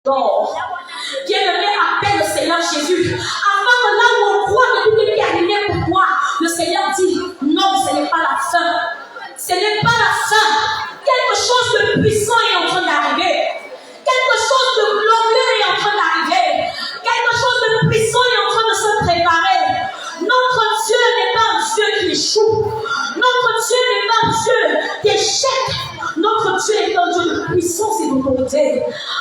Bien-aimé, appelle le Seigneur Jésus. Avant que là où on croit que tout est terminé pour toi, le Seigneur dit non, ce n'est pas la fin. Ce n'est pas la fin. Quelque chose de puissant est en train d'arriver. Quelque chose de glorieux est en train d'arriver. Quelque chose de puissant est en train de se préparer. Notre Dieu n'est pas un Dieu qui échoue. Notre Dieu n'est pas un Dieu d'échec. Notre Dieu est un Dieu de puissance et d'autorité.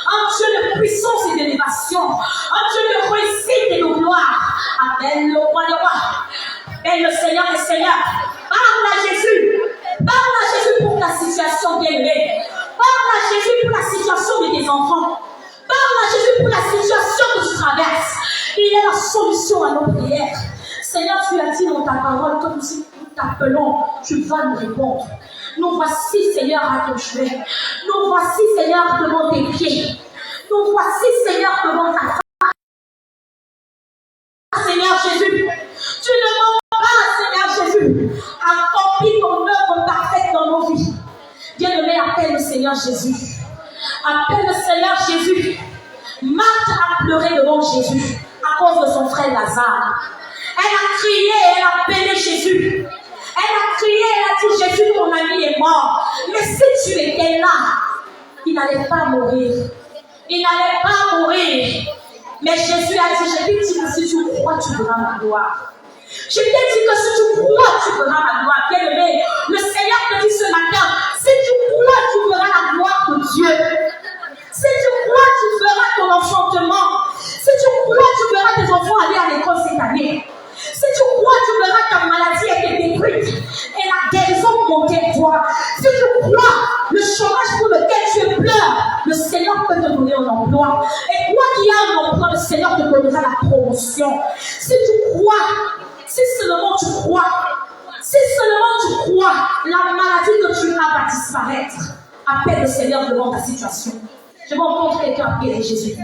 Un Dieu de puissance et d'élévation. Un Dieu de réussite et de gloire. Appelle le roi des rois. Appelle le Seigneur des seigneurs. Parle à Jésus. Parle à Jésus pour ta situation bien-aimée. Parle à Jésus pour la situation de tes enfants. Parle à Jésus pour la situation que tu traverses. Il est la solution à nos prières. Seigneur, tu as dit dans ta parole, comme si nous t'appelons, tu vas nous répondre. Nous voici, Seigneur, à ton chevet. Nous voici, Seigneur, devant tes pieds. Nous voici, Seigneur, devant ta face. Seigneur Jésus, tu ne mens pas, Seigneur Jésus. Accomplis ton œuvre parfaite dans nos vies. Bien-aimé, appelle le Seigneur Jésus. Appelle le Seigneur Jésus. Marthe a pleuré devant Jésus à cause de son frère Lazare. Elle a crié, elle a appelé Jésus. Elle a crié, elle a dit, Jésus, ton ami est mort. Mais si tu étais là, il n'allait pas mourir. Il n'allait pas mourir. Mais Jésus a dit, je t'ai dit que si tu crois, tu verras ma gloire. Je t'ai dit que si tu crois, tu verras ma gloire. Bien-aimé, le Seigneur te dit ce matin, si tu crois, tu verras la gloire de Dieu. Si tu crois, tu verras ton enfantement. Si tu crois, tu verras tes enfants aller à l'école cette année. Si tu crois, tu verras ta maladie être détruite et la guérison monter toi. Si tu crois, le chômage pour lequel tu pleures, le Seigneur peut te donner un emploi. Et toi qui as un emploi, le Seigneur te donnera la promotion. Si tu crois, si seulement tu crois, si seulement tu crois, la maladie que tu as va disparaître. Appelle le Seigneur devant ta situation. Je vais entendre quelqu'un appeler Jésus.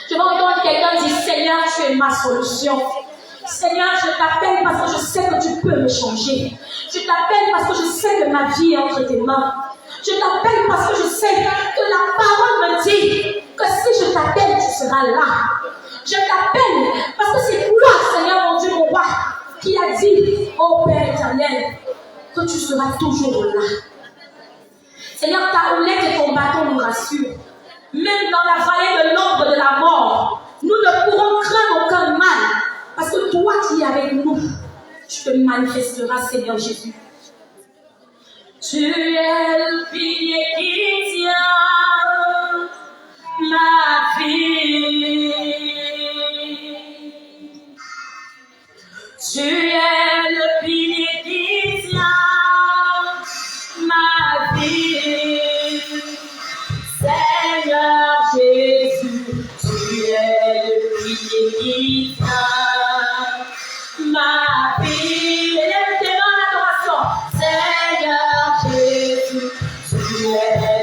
Je vais entendre quelqu'un dire, Seigneur, tu es ma solution. Seigneur, je t'appelle parce que je sais que tu peux me changer. Je t'appelle parce que je sais que ma vie est entre tes mains. Je t'appelle parce que je sais que la parole me dit que si je t'appelle, tu seras là. Je t'appelle parce que c'est toi, Seigneur, mon Dieu, mon roi, qui a dit, ô Père éternel, que tu seras toujours là. Seigneur, ta houlette et ton bâton nous rassurent. Même dans la vallée de l'ombre de la mort, nous ne pourrons craindre aucun mal. Parce que toi qui es avec nous, tu te manifesteras, Seigneur Jésus. Tu es le pilier qui tient ma vie. Tu es le pilier qui tient ma vie. Seigneur Jésus, tu es le pilier qui tient ma vie. Élève tes mains en adoration. Seigneur Jésus, tu es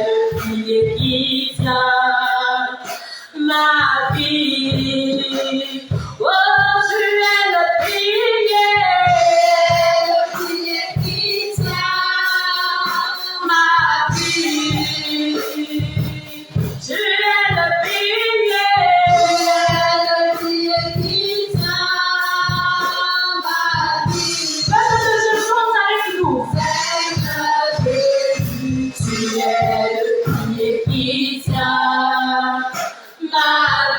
le pilier qui tient ma vie. Oh, tu es le pilier qui tient ma vie. Tu es le pilier qui tient ma vie. Parce que je chante avec nous. Seigneur Jésus, tu es le pilier qui tient ma vie.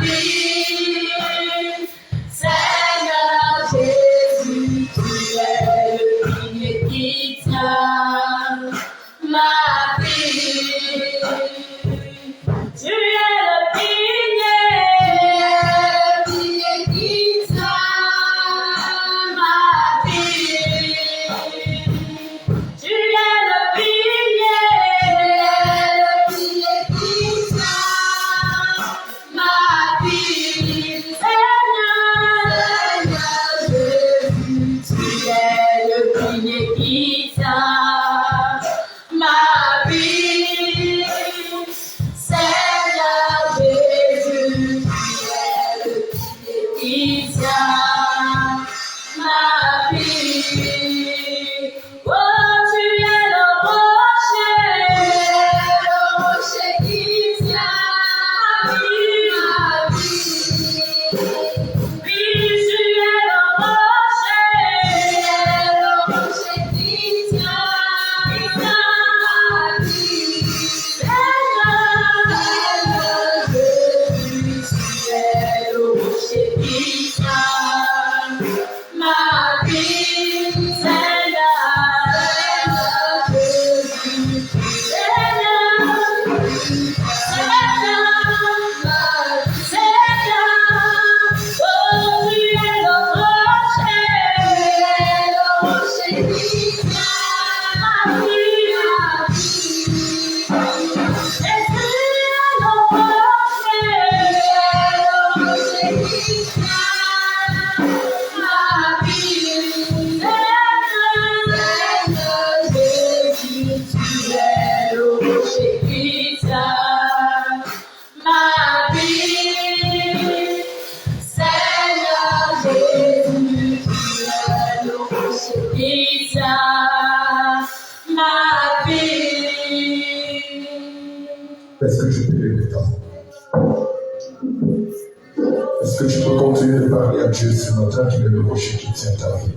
Est-ce que tu peux continuer de parler à Dieu ce matin qu'il est le rocher qui tient ta vie?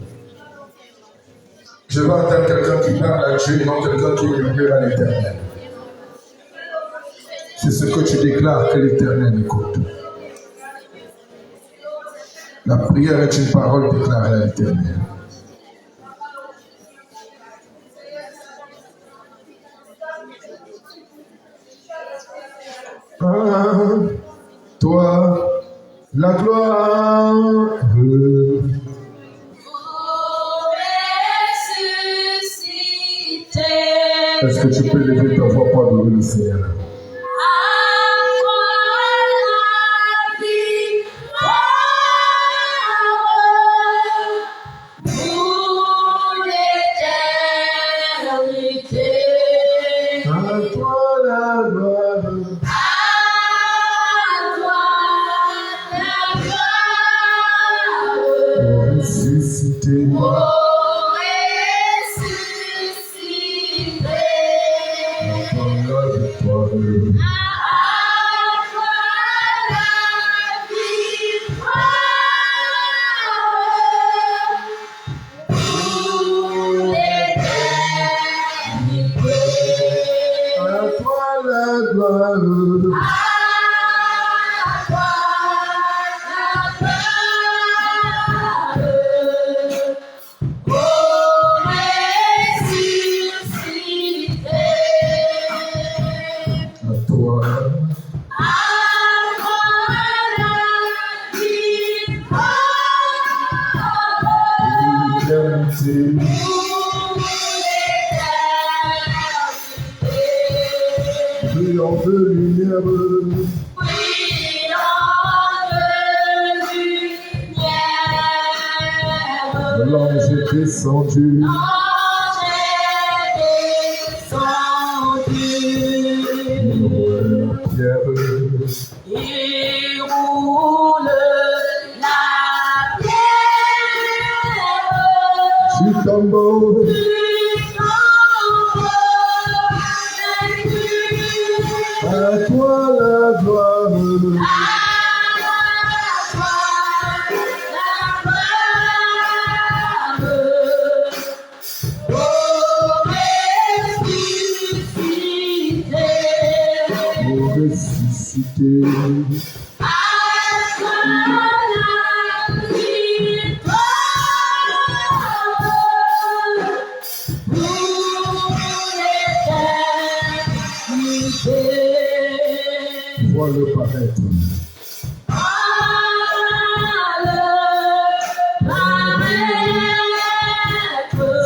Je veux entendre quelqu'un qui parle à Dieu, non quelqu'un qui murmure à l'Éternel. C'est ce que tu déclares que l'Éternel écoute. La prière est une parole déclarée à l'Éternel. Toi, la gloire. Est-ce que tu peux lever ta voix pour adorer le Seigneur? L'ange est descendu. Il roule la pierre. Tu tombes. À toi la gloire. Vois-le paraître.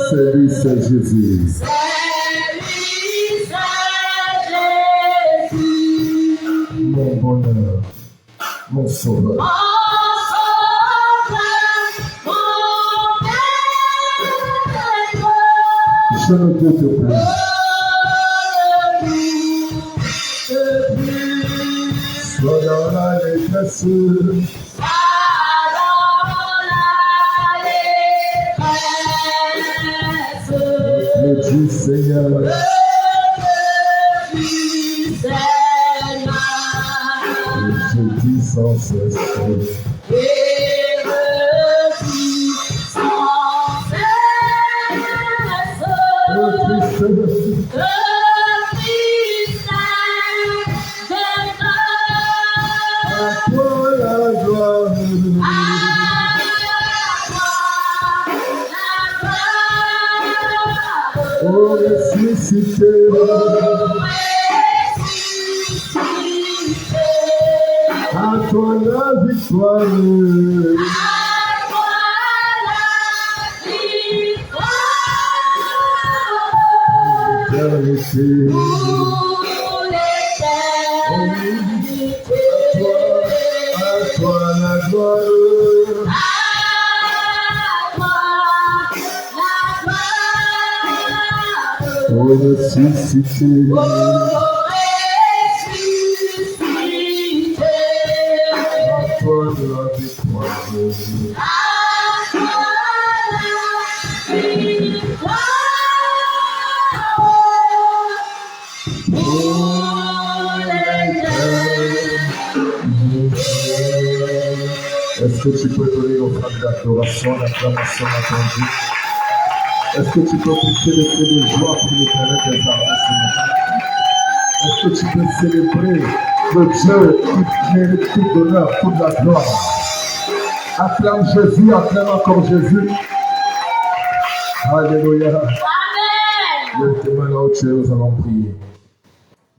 C'est lui, c'est Jésus. Mon bonheur, mon sauveur. Je ne peux te plus. Sois dans la détresse. Le Dieu Seigneur. Je dis sans cesse. Oh, ressuscité. À toi la victoire. À toi la gloire. Oh, ressuscité. À toi la victoire. Oh, l'éternel. Est-ce que tu peux donner l'offrande d'adoration, d'acclamation à ton Dieu? Est-ce que tu peux pousser des cris de joie pour l'éternel des armées ce matin? Est-ce que tu peux célébrer le Dieu qui mérite tout l'honneur, toute la gloire? Acclame Jésus, acclame encore Jésus. Alléluia. Amen. Le témoin là où tu es, nous allons prier.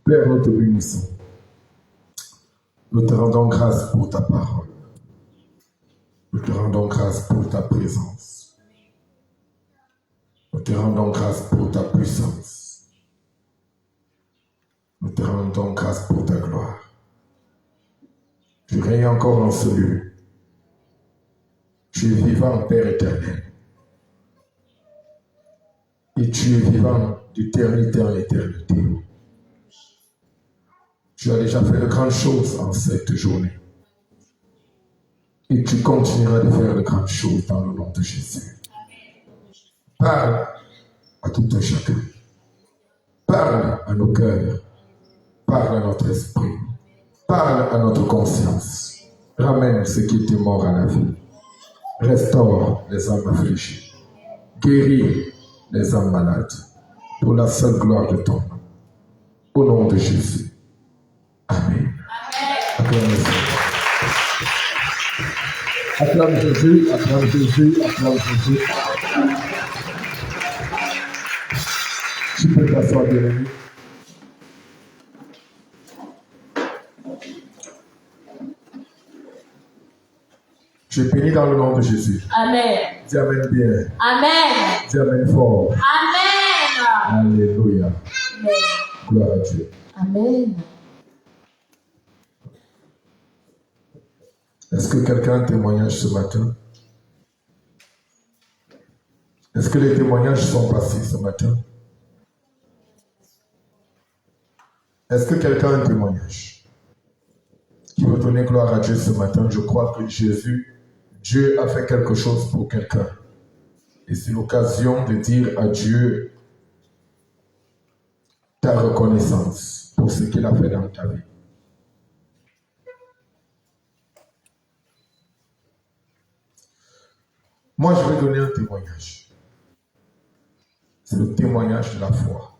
Père, nous te bénissons. Nous te rendons grâce pour ta parole. Nous te rendons grâce pour ta présence. Nous te rendons grâce pour ta puissance. Nous te rendons grâce pour ta gloire. Tu règnes encore dans ce lieu. Tu es vivant, Père éternel. Et tu es vivant d'éternité en éternité. Tu as déjà fait de grandes choses en cette journée. Et tu continueras de faire de grandes choses dans le nom de Jésus. Parle à tout un chacun. Parle à nos cœurs. Parle à notre esprit. Parle à notre conscience. Ramène ce qui était mort à la vie. Restaure les âmes affligées. Guéris les âmes malades. Pour la seule gloire de ton nom. Au nom de Jésus. Amen. Acclame Jésus, acclame Jésus, acclame Jésus. Tu peux t'asseoir, bien-aimé. Tu es béni dans le nom de Jésus. Amen. Dis Amen bien. Amen. Dis Amen fort. Amen. Alléluia. Amen. Gloire à Dieu. Amen. Est-ce que quelqu'un a un témoignage ce matin? Est-ce que les témoignages sont passés ce matin? Est-ce que quelqu'un a un témoignage qui veut donner gloire à Dieu ce matin? Je crois que Dieu a fait quelque chose pour quelqu'un. Et c'est l'occasion de dire à Dieu ta reconnaissance pour ce qu'il a fait dans ta vie. Moi, je vais donner un témoignage. C'est le témoignage de la foi.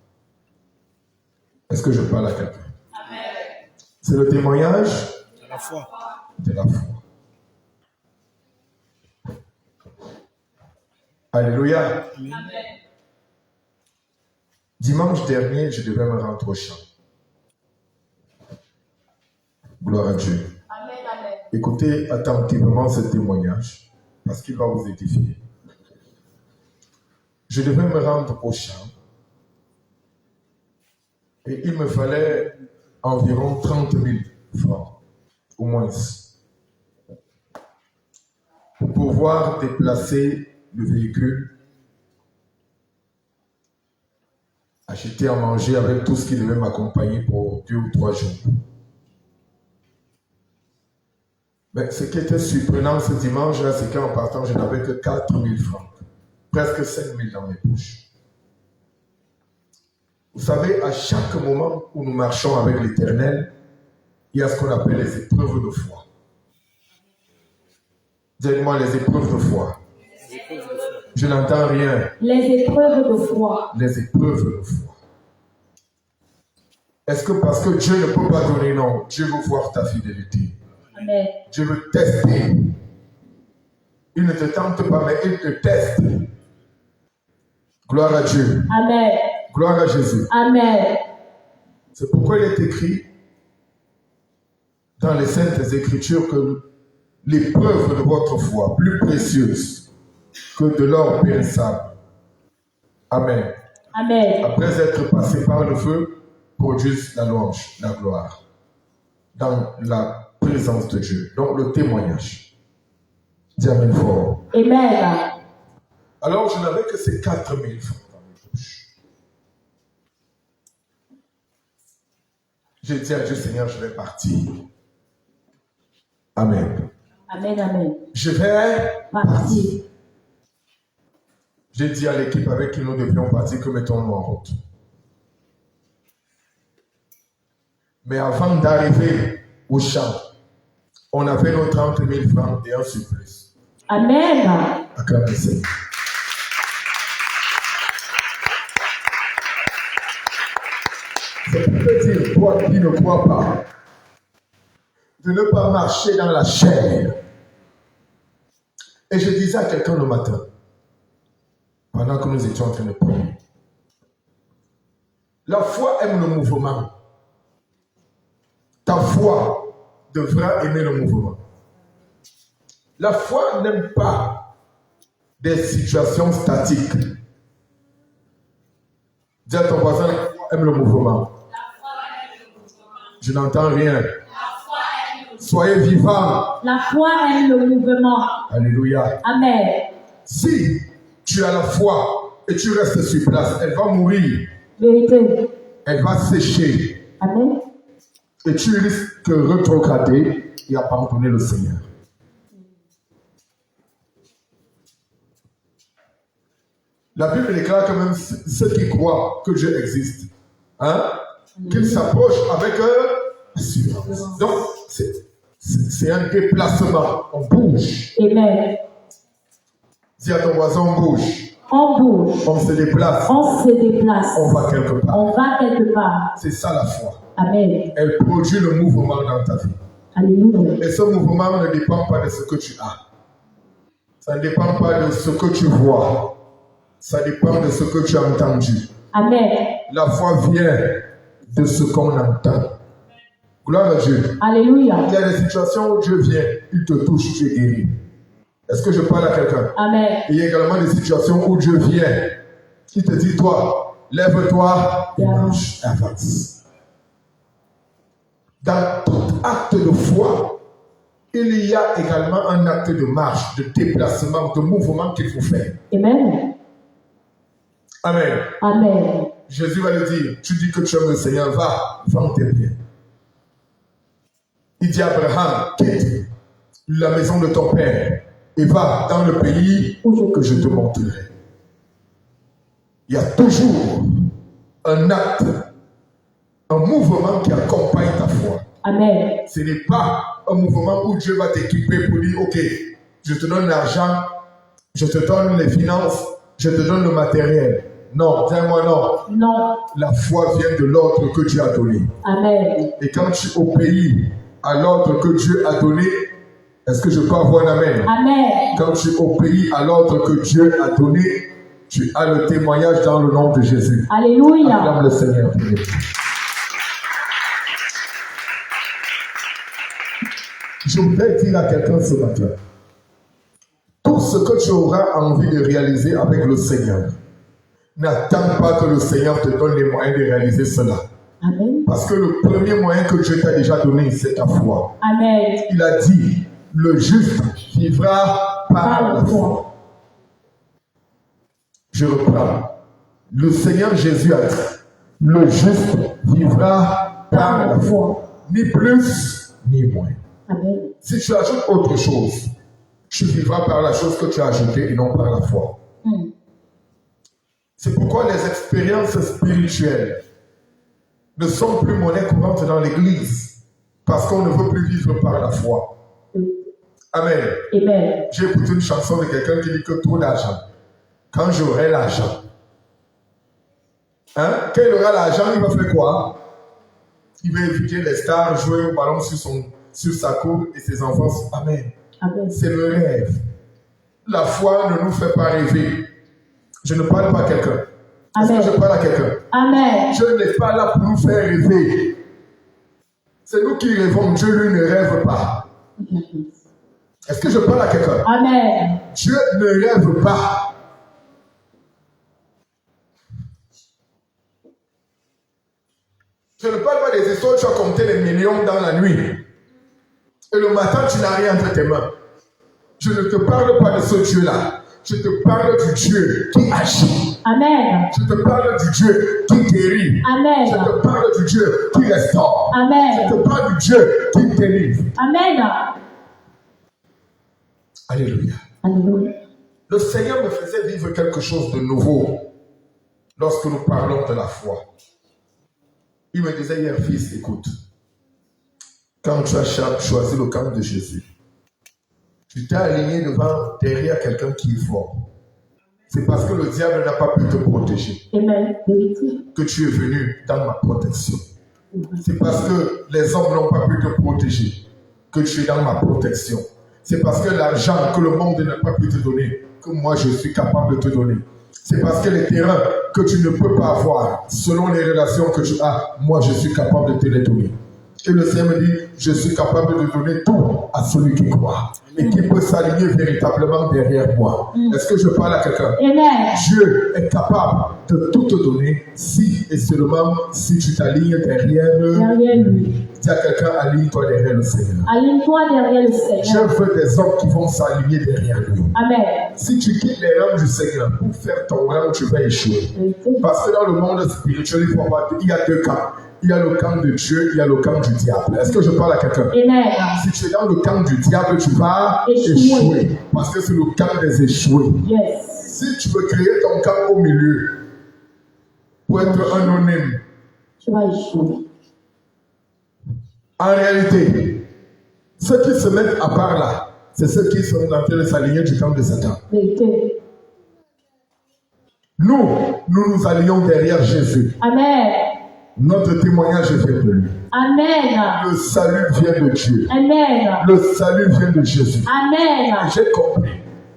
Est-ce que je parle à quelqu'un? Amen. C'est le témoignage de la foi. De la foi. Alléluia. Amen. Dimanche dernier, je devais me rendre au champ. Gloire à Dieu. Amen, amen. Écoutez attentivement ce témoignage. Parce qu'il va vous édifier. Je devais me rendre au champ et il me fallait environ 30 000 francs, au moins, pour pouvoir déplacer le véhicule, acheter à manger avec tout ce qui devait m'accompagner pour 2 ou 3 jours. Mais ce qui était surprenant ce dimanche-là, c'est qu'en partant, je n'avais que 4 000 francs. Presque 5 000 dans mes poches. Vous savez, à chaque moment où nous marchons avec l'Éternel, il y a ce qu'on appelle les épreuves de foi. Dites-moi les épreuves de foi. Je n'entends rien. Les épreuves de foi. Les épreuves de foi. Est-ce que parce que Dieu ne peut pas donner non, Dieu veut voir ta fidélité? Amen. Dieu veut tester. Il ne te tente pas, mais il te teste. Gloire à Dieu. Amen. Gloire à Jésus. Amen. C'est pourquoi il est écrit dans les Saintes Écritures que l'épreuve de votre foi, plus précieuse que de l'or périssable. Amen. Amen. Après être passé par le feu, produisent la louange, la gloire. Dans la présence de Dieu. Donc le témoignage. Dis Amen fort. Amen. Alors je n'avais que ces 4 000 francs dans mes poches. J'ai dit à Dieu, Seigneur, je vais partir. Amen. Amen, amen. Je vais Partir. J'ai dit à l'équipe avec qui nous devions partir que mettons-nous en route. Mais avant d'arriver au champ, On avait nos 30 000 francs et un surplus. Amen. Acclamez le Seigneur. C'est pour te dire, toi qui ne crois pas, de ne pas marcher dans la chair. Et je disais à quelqu'un le matin, pendant que nous étions en train de prier, la foi aime le mouvement. Ta foi devra aimer le mouvement. La foi n'aime pas des situations statiques. Dis à ton voisin, la foi aime le mouvement. Je n'entends rien. Soyez vivants. La foi aime le mouvement. Alléluia. Amen. Si tu as la foi et tu restes sur place, elle va mourir. Vérité. Elle va sécher. Amen. Et tu risques de rétrograder et abandonner le Seigneur. La Bible déclare que même ceux qui croient que Dieu existe, qu'ils s'approchent avec assurance. Donc, c'est un déplacement. On bouge. Amen. Dis à ton voisin, on bouge. On bouge. On se déplace. On se déplace. On va quelque part. On va quelque part. C'est ça la foi. Amen. Elle produit le mouvement dans ta vie. Alléluia. Et ce mouvement ne dépend pas de ce que tu as. Ça ne dépend pas de ce que tu vois. Ça dépend de ce que tu as entendu. Amen. La foi vient de ce qu'on entend. Gloire à Dieu. Alléluia. Il y a des situations où Dieu vient, il te touche, tu es guéri. Est-ce que je parle à quelqu'un? Amen. Il y a également des situations où Dieu vient, il te dit, toi, lève-toi et marche, avance. Dans tout acte de foi, il y a également un acte de marche, de déplacement, de mouvement qu'il faut faire. Amen. Amen. Amen. Jésus va lui dire, tu dis que tu aimes le Seigneur, va, vends tes biens. Il dit à Abraham, quitte la maison de ton père et va dans le pays que je te montrerai. Il y a toujours un acte, un mouvement qui accompagne ta foi. Amen. Ce n'est pas un mouvement où Dieu va t'équiper pour dire, ok, je te donne l'argent, je te donne les finances, je te donne le matériel. Non, dis-moi non. Non. La foi vient de l'ordre que Dieu a donné. Amen. Et quand tu obéis à l'ordre que Dieu a donné, est-ce que je peux avoir un amen? Amen. Quand tu obéis à l'ordre que Dieu a donné, tu as le témoignage dans le nom de Jésus. Alléluia. Acclame le Seigneur. Je voudrais dire à quelqu'un ce matin, tout ce que tu auras envie de réaliser avec le Seigneur, n'attends pas que le Seigneur te donne les moyens de réaliser cela. Amen. Parce que le premier moyen que Dieu t'a déjà donné, c'est ta foi. Amen. Il a dit, le juste vivra par la foi. Je reprends. Le Seigneur Jésus a dit, le juste vivra par la foi. Ni plus, ni moins. Amen. Si tu ajoutes autre chose, tu vivras par la chose que tu as ajoutée et non par la foi. C'est pourquoi les expériences spirituelles ne sont plus monnaie courante dans l'église. Parce qu'on ne veut plus vivre par la foi. Amen. Amen. J'ai écouté une chanson de quelqu'un qui dit que trop d'argent. Quand j'aurai l'argent. Quand il aura l'argent, il va faire quoi? Il va éviter les stars, jouer au ballon sur sa cour et ses enfants. Amen. Amen. C'est le rêve. La foi ne nous fait pas rêver. Je ne parle pas à quelqu'un. Est-ce que je parle à quelqu'un? Amen. Dieu n'est pas là pour nous faire rêver. C'est nous qui rêvons. Dieu, lui, ne rêve pas. Est-ce que je parle à quelqu'un? Amen. Dieu ne rêve pas. Je ne parle pas des histoires où tu as compté les millions dans la nuit. Et le matin, tu n'as rien entre tes mains. Je ne te parle pas de ce Dieu-là. Je te parle du Dieu qui agit. Amen. Je te parle du Dieu qui guérit. Amen. Je te parle du Dieu qui restaure. Amen. Je te parle du Dieu qui délivre. Amen. Alléluia. Alléluia. Le Seigneur me faisait vivre quelque chose de nouveau lorsque nous parlons de la foi. Il me disait hier, fils, écoute, Quand tu as choisi le camp de Jésus, tu t'es aligné derrière quelqu'un qui est fort. C'est parce que le diable n'a pas pu te protéger Amen. que tu es venu dans ma protection. C'est parce que les hommes n'ont pas pu te protéger que tu es dans ma protection. C'est parce que l'argent que le monde n'a pas pu te donner que moi je suis capable de te donner. C'est parce que les terrains que tu ne peux pas avoir selon les relations que tu as, moi je suis capable de te les donner. Et le Seigneur me dit, je suis capable de donner tout à celui qui croit et qui peut s'aligner véritablement derrière moi. Est-ce que je parle à quelqu'un? Dieu est capable de tout te donner si et seulement si tu t'alignes derrière lui. Dis à quelqu'un, aligne-toi derrière le Seigneur. Aligne-toi derrière le Seigneur. Je veux des hommes qui vont s'aligner derrière lui. Amen. Si tu quittes les rangs du Seigneur pour faire ton rang, tu vas échouer. Parce que dans le monde spirituel, il y a deux camps. Il y a le camp de Dieu, il y a le camp du diable. Est-ce que je parle à quelqu'un? Amen. Si tu es dans le camp du diable, tu vas échouer. Parce que c'est le camp des échoués. Yes. Si tu veux créer ton camp au milieu, pour être anonyme, tu vas échouer. En réalité, ceux qui se mettent à part là, c'est ceux qui sont en train de s'aligner du camp de Satan. Vérité. Nous nous alignons derrière Jésus. Amen. Notre témoignage vient de lui. Amen. Le salut vient de Dieu. Amen. Le salut vient de Jésus. Amen. J'ai compris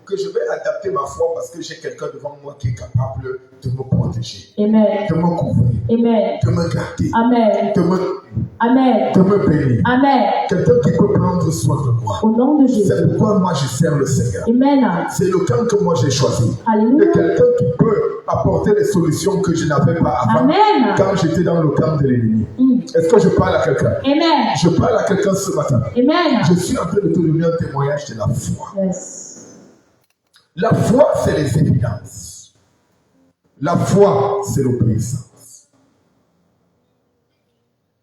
que je vais adapter ma foi parce que j'ai quelqu'un devant moi qui est capable de me protéger, Amen. de me couvrir, Amen. de me garder, Amen. de me bénir. Amen. Quelqu'un qui peut prendre soin de moi. Au nom de Jésus. C'est pourquoi moi je sers le Seigneur. Amen. C'est le camp que moi j'ai choisi. Alléluia. Et quelqu'un qui peut apporter des solutions que je n'avais pas avant. Amen. Quand j'étais dans le camp de l'ennemi. Est-ce que je parle à quelqu'un? Amen. Je parle à quelqu'un ce matin. Amen. Je suis en train de te donner un témoignage de la foi. Yes. La foi, c'est les évidences. La foi, c'est l'obéissance.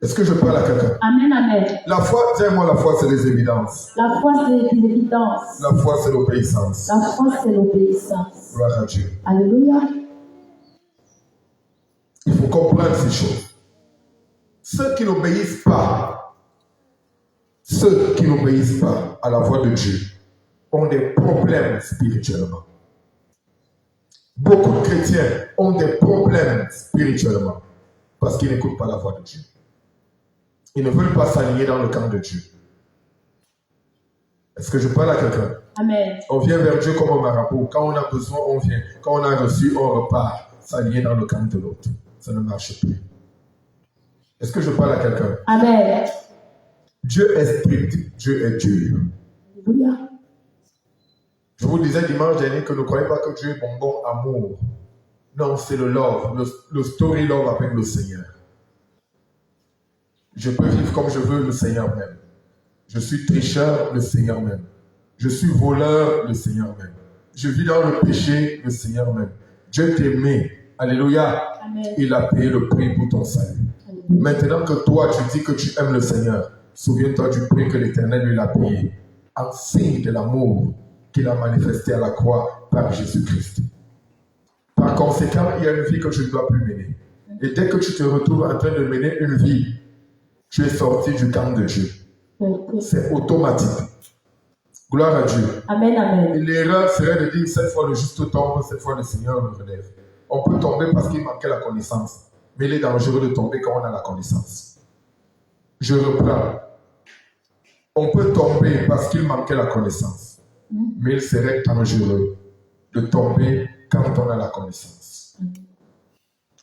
Est-ce que je parle à quelqu'un? Amen, amen. La foi, dis-moi, la foi, c'est les évidences. La foi, c'est les évidences. La foi, c'est l'obéissance. La foi, c'est l'obéissance. Gloire à Dieu. Alléluia. Il faut comprendre ces choses. Ceux qui n'obéissent pas à la voix de Dieu ont des problèmes spirituellement. Beaucoup de chrétiens ont des problèmes spirituellement parce qu'ils n'écoutent pas la voix de Dieu. Ils ne veulent pas s'aligner dans le camp de Dieu. Est-ce que je parle à quelqu'un? Amen. On vient vers Dieu comme un marabout. Quand on a besoin, on vient. Quand on a reçu, on repart. S'aligner dans le camp de l'autre. Ça ne marche plus. Est-ce que je parle à quelqu'un? Amen. Dieu est strict. Dieu est dur. Alléluia. Je vous disais dimanche dernier que ne croyez pas que Dieu est bonbon amour. Non, c'est le love, le story love avec le Seigneur. Je peux vivre comme je veux, le Seigneur même. Je suis tricheur, le Seigneur même. Je suis voleur, le Seigneur même. Je vis dans le péché, le Seigneur même. Dieu t'aimait. Alléluia. Amen. Il a payé le prix pour ton salut. Alléluia. Maintenant que toi, tu dis que tu aimes le Seigneur, souviens-toi du prix que l'Éternel lui a payé. En signe de l'amour qu'il a manifesté à la croix par Jésus-Christ. Par conséquent, il y a une vie que tu ne dois plus mener. Et dès que tu te retrouves en train de mener une vie, tu es sorti du camp de Dieu. C'est automatique. Gloire à Dieu. Amen, amen. Et l'erreur serait de dire, cette fois le juste tombe, cette fois le Seigneur le relève. On peut tomber parce qu'il manquait la connaissance. Mais il est dangereux de tomber quand on a la connaissance. Je reprends. On peut tomber parce qu'il manquait la connaissance. Mais il serait dangereux de tomber quand on a la connaissance.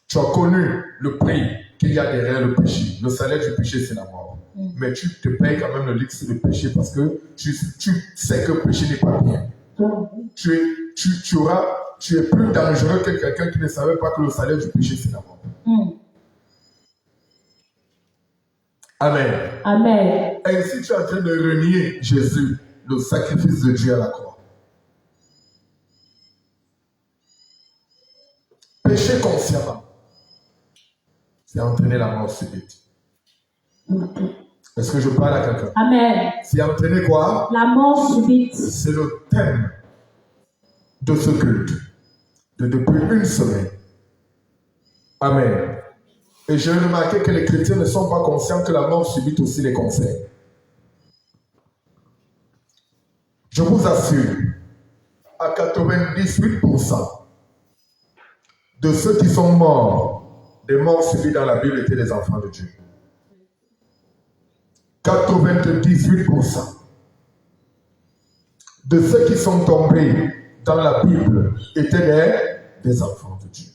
Tu as connu le prix qu'il y a derrière le péché. Le salaire du péché, c'est la mort. Mais tu te payes quand même le luxe du péché parce que tu sais que le péché n'est pas bien. Tu es plus dangereux que quelqu'un qui ne savait pas que le salaire du péché, c'est la mort. Amen. Amen. Et si tu es en train de renier Jésus, le sacrifice de Dieu à la croix. Pécher consciemment, c'est entraîner la mort subite. Est-ce que je parle à quelqu'un? Amen. C'est entraîner quoi? La mort subite. C'est le thème de ce culte depuis une semaine. Amen. Et j'ai remarqué que les chrétiens ne sont pas conscients que la mort subite aussi les concerne. Je vous assure, à 98%, de ceux qui sont morts, des morts subies dans la Bible étaient des enfants de Dieu. 98% de ceux qui sont tombés dans la Bible étaient des enfants de Dieu.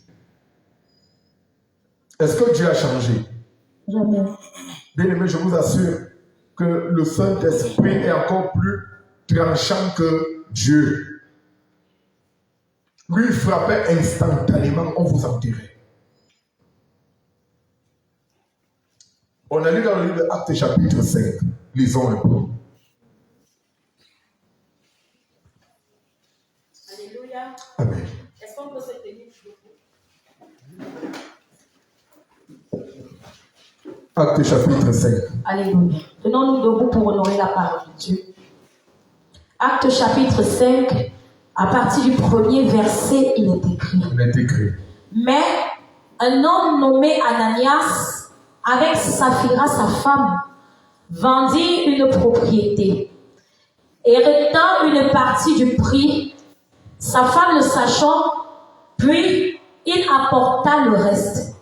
Est-ce que Dieu a changé? Jamais. Bien aimé, je vous assure que le Saint-Esprit est encore plus tranchant que Dieu. Lui, il frappait instantanément, on vous enterrait. On a lu dans le livre d'Actes chapitre 5. Lisons un peu. Alléluia. Amen. Est-ce qu'on peut se tenir debout? Actes chapitre 5. Alléluia. Tenons-nous debout pour honorer la parole de Dieu. Actes chapitre 5, à partir du premier verset, il est écrit. Il est écrit. Mais un homme nommé Ananias, avec Saphira, sa femme, vendit une propriété et retint une partie du prix, sa femme le sachant, puis il apporta le reste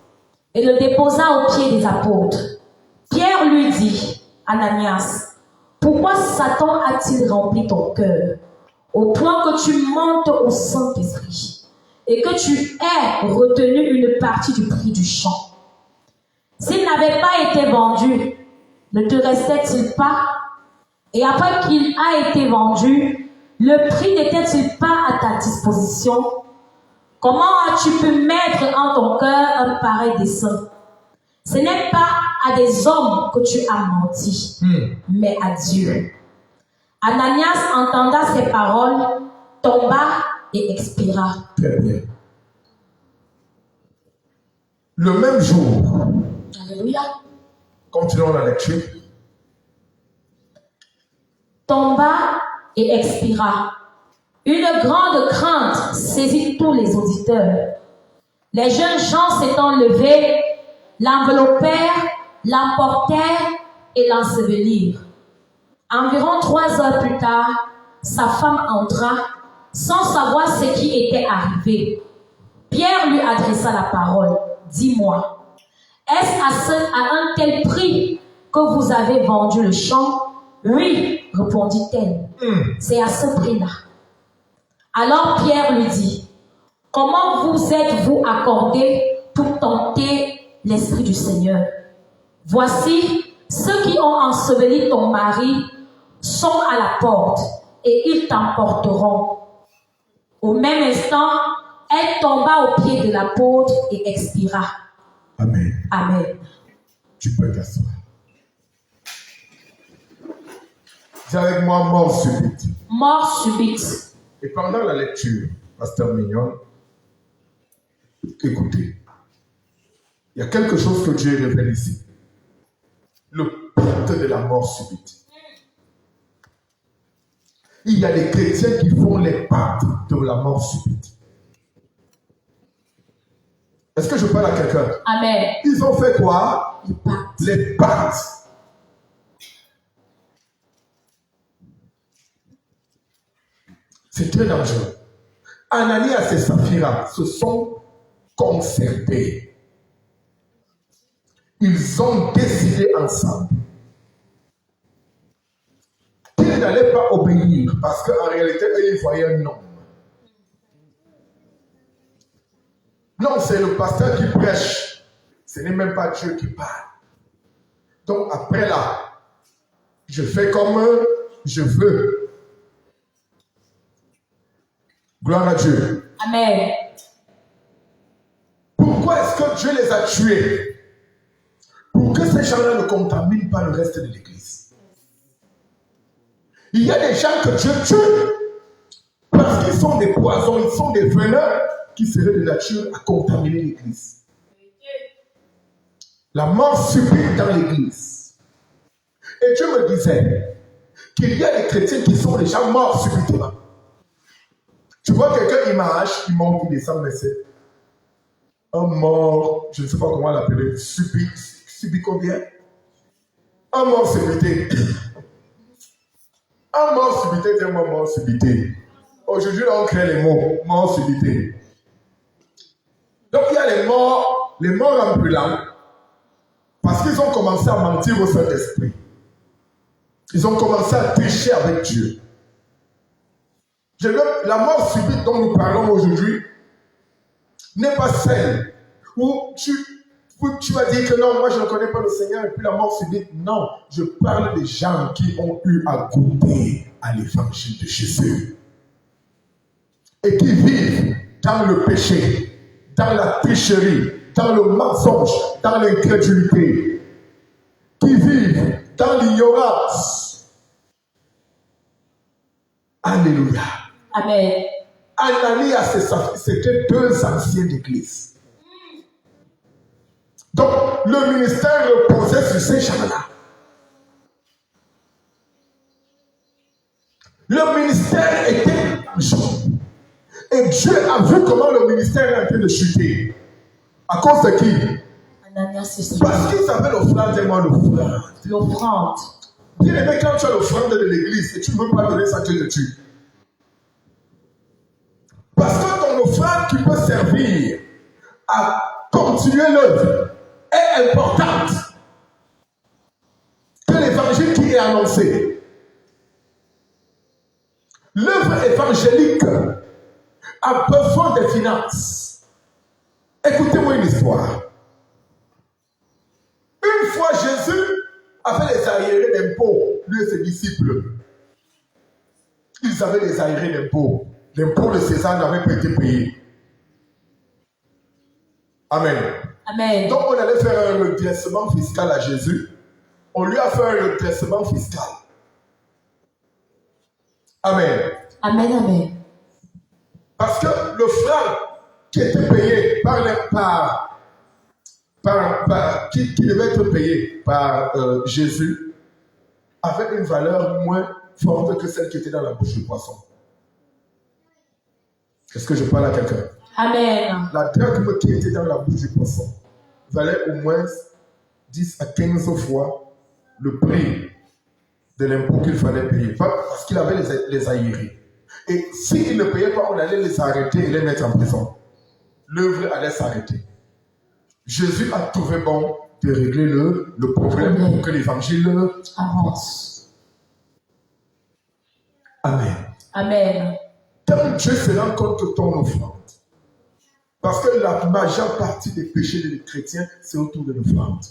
et le déposa aux pieds des apôtres. Pierre lui dit, Ananias, pourquoi Satan a-t-il rempli ton cœur au point que tu montes au Saint-Esprit et que tu aies retenu une partie du prix du champ? S'il n'avait pas été vendu, ne te restait-il pas? Et après qu'il a été vendu, le prix n'était-il pas à ta disposition? Comment as-tu pu mettre en ton cœur un pareil dessein? Ce n'est pas à des hommes que tu as menti, mais à Dieu. Ananias entenda ces paroles, tomba et expira. Très bien. Le même jour, Alléluia. continuons la lecture. Tomba et expira. Une grande crainte saisit tous les auditeurs. Les jeunes gens s'étant levés, l'enveloppèrent, l'emportèrent et l'ensevelirent. Environ 3 heures plus tard, sa femme entra, sans savoir ce qui était arrivé. Pierre lui adressa la parole. Dis-moi, est-ce à un tel prix que vous avez vendu le champ? Oui, répondit-elle. C'est à ce prix-là. Alors Pierre lui dit, comment vous êtes-vous accordé pour tenter l'Esprit du Seigneur? Voici, ceux qui ont enseveli ton mari sont à la porte et ils t'emporteront. Au même instant, elle tomba aux pieds de l'apôtre et expira. Amen. Amen. Tu peux t'asseoir. C'est avec moi mort subite. Mort subite. Et pendant la lecture, Pasteur Mignon, écoutez, il y a quelque chose que Dieu révèle ici. Le pacte de la mort subite. Il y a des chrétiens qui font les pactes de la mort subite. Est-ce que je parle à quelqu'un? Amen. Ils ont fait quoi? Les pactes. Les pactes. C'est très dangereux. Ananias et Saphira se sont concertés. Ils ont décidé ensemble qu'ils n'allaient pas obéir parce qu'en réalité, eux, ils voyaient un homme. Non, c'est le pasteur qui prêche. Ce n'est même pas Dieu qui parle. Donc après là, je fais comme je veux. Gloire à Dieu. Amen. Pourquoi est-ce que Dieu les a tués? Pour que ces gens-là ne contaminent pas le reste de l'église. Il y a des gens que Dieu tue parce qu'ils sont des poisons, ils sont des veneurs qui seraient de nature à contaminer l'église. La mort subite dans l'église. Et Dieu me disait qu'il y a des chrétiens qui sont déjà morts subitement. Tu vois quelqu'un, il marche, il monte, il descend, mais c'est un mort, je ne sais pas comment l'appeler, subit combien? Un mort subité. Un mort subité, c'est un mort subité. Aujourd'hui, on crée les mots, mort subité. Donc, il y a les morts ambulants, parce qu'ils ont commencé à mentir au Saint-Esprit. Ils ont commencé à tricher avec Dieu. La mort subite dont nous parlons aujourd'hui n'est pas celle où tu vas dire que non, moi je ne connais pas le Seigneur et puis la mort subite. Non, je parle des gens qui ont eu à goûter à l'évangile de Jésus et qui vivent dans le péché, dans la tricherie, dans le mensonge, dans l'incrédulité, qui vivent dans l'ignorance. Alléluia. Amen. Ananias et Saphir, c'était deux anciens d'église. Donc, le ministère reposait sur ces gens-là. Le ministère était jaune. Et Dieu a vu comment le ministère est en train de chuter. À cause de qui? Ananias et Saphir. Parce qu'ils avaient l'offrande et moi l'offrande. L'offrande. Bien aimé, quand tu as l'offrande de l'église et tu ne veux pas donner ça, Dieu te tue. Parce que ton offrande qui peut servir à continuer l'œuvre est importante que l'évangile qui est annoncé. L'œuvre évangélique a besoin des finances. Écoutez-moi une histoire. Une fois, Jésus avait les arriérés d'impôts, lui et ses disciples. Ils avaient les arriérés d'impôts. L'impôt de César n'avait pas été payé. Amen. Amen. Donc on allait faire un redressement fiscal à Jésus. On lui a fait un redressement fiscal. Amen. Amen, amen. Parce que le franc qui était payé qui devait être payé par Jésus avait une valeur moins forte que celle qui était dans la bouche du poisson. Est-ce que je parle à quelqu'un? Amen. La drachme qui était dans la bouche du poisson valait au moins 10 à 15 fois le prix de l'impôt qu'il fallait payer. Parce qu'il avait les aérés. Et s'il ne payait pas, on allait les arrêter et les mettre en prison. L'œuvre allait s'arrêter. Jésus a trouvé bon de régler le problème pour que l'évangile avance. Amen. Amen. Quand Dieu se rend compte de ton offrande, parce que la majeure partie des péchés des chrétiens, c'est autour de l'offrande.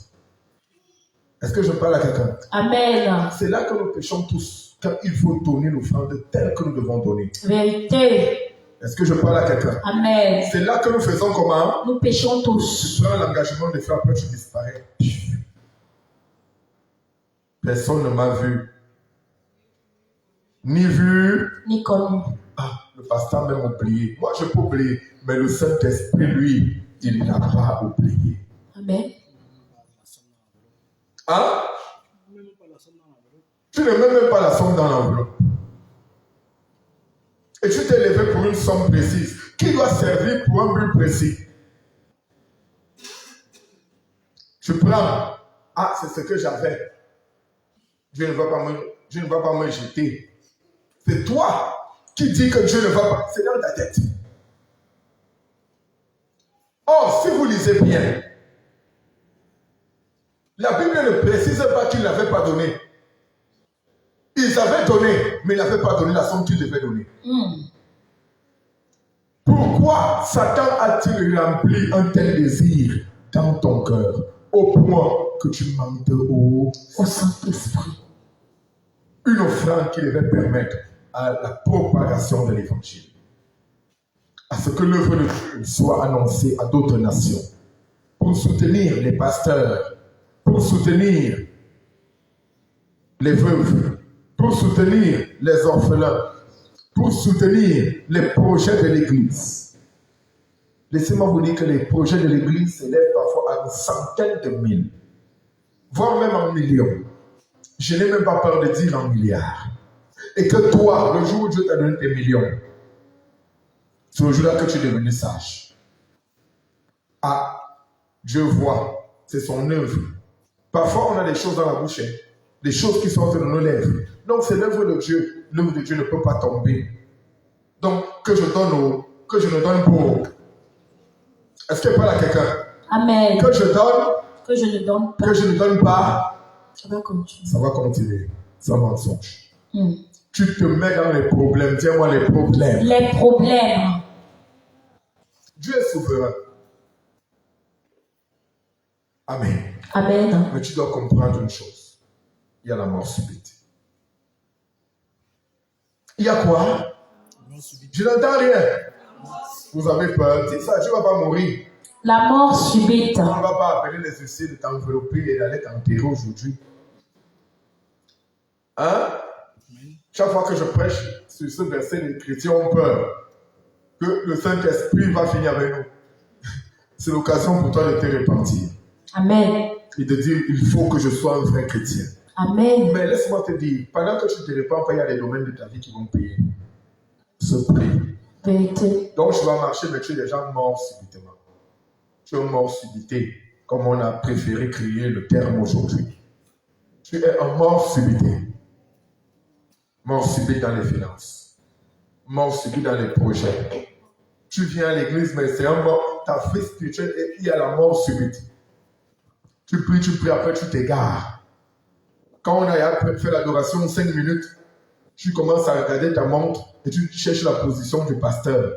Est-ce que je parle à quelqu'un? Amen. C'est là que nous péchons tous, quand il faut donner l'offrande telle que nous devons donner. Vérité. Est-ce que je parle à quelqu'un? Amen. C'est là que nous faisons comment? Nous péchons tous. Tu prends l'engagement de faire, après tu disparais. Personne ne m'a vu. Ni vu. Ni connu. Ah, le pasteur m'a même oublié. Moi, je peux oublier. Mais le Saint-Esprit, lui, il n'a pas oublié. Amen. Hein? Tu ne mets même pas la somme dans l'enveloppe. Et tu t'es levé pour une somme précise qui doit servir pour un but précis. Tu prends. Ah, c'est ce que j'avais. Dieu ne va pas me jeter. C'est toi qui dis que Dieu ne va pas. C'est dans ta tête. Or, si vous lisez bien, la Bible ne précise pas qu'ils n'avaient pas donné. Ils avaient donné, mais ils n'avaient pas donné la somme qu'ils devaient donner. Pourquoi Satan a-t-il rempli un tel désir dans ton cœur au point que tu manques au Saint-Esprit? Une offrande qui devait permettre à la propagation de l'évangile, à ce que l'œuvre de Dieu soit annoncée à d'autres nations, pour soutenir les pasteurs, pour soutenir les veuves, pour soutenir les orphelins, pour soutenir les projets de l'Église. Laissez-moi vous dire que les projets de l'Église s'élèvent parfois à une centaine de mille, voire même en millions. Je n'ai même pas peur de dire en milliards. Et que toi, le jour où Dieu t'a donné tes millions, c'est le jour-là que tu es devenu sage. Ah, Dieu voit, c'est son œuvre. Parfois, on a des choses dans la bouche, des choses qui sortent de nos lèvres. Non, Donc, c'est l'œuvre de Dieu. L'œuvre de Dieu ne peut pas tomber. Donc, que je ne donne pour. Est-ce qu'il y a pas là quelqu'un? Amen. Que je donne. Que je ne donne pas. Que je ne donne pas. Ça va continuer. Ça va continuer. C'est un mensonge. Tu te mets dans les problèmes. Dis-moi les problèmes. Les problèmes. Dieu est souverain. Amen. Amen. Mais tu dois comprendre une chose. Il y a la mort subite. Il y a quoi? Je n'entends rien. Vous avez peur. Dis ça, tu ne vas pas mourir. La mort subite. On ne va pas appeler les huissiers de t'envelopper et d'aller t'enterrer aujourd'hui. Hein? Chaque fois que je prêche sur ce verset, les chrétiens ont peur que le Saint-Esprit va finir avec nous. C'est l'occasion pour toi de te repentir. Amen. Et de dire, il faut que je sois un vrai chrétien. Amen. Mais laisse-moi te dire, pendant que tu te repens, il y a des domaines de ta vie qui vont payer ce prix. Vérité. Donc tu vas marcher, mais tu es déjà mort subitement. Tu es mort subité, comme on a préféré crier le terme aujourd'hui. Tu es un mort subité. Mort subite dans les finances. Mort subite dans les projets. Tu viens à l'église, mais c'est un mort. Ta vie spirituelle, et il y a la mort subite. Tu pries, après tu t'égares. Quand on a fait l'adoration 5 minutes, tu commences à regarder ta montre et tu cherches la position du pasteur.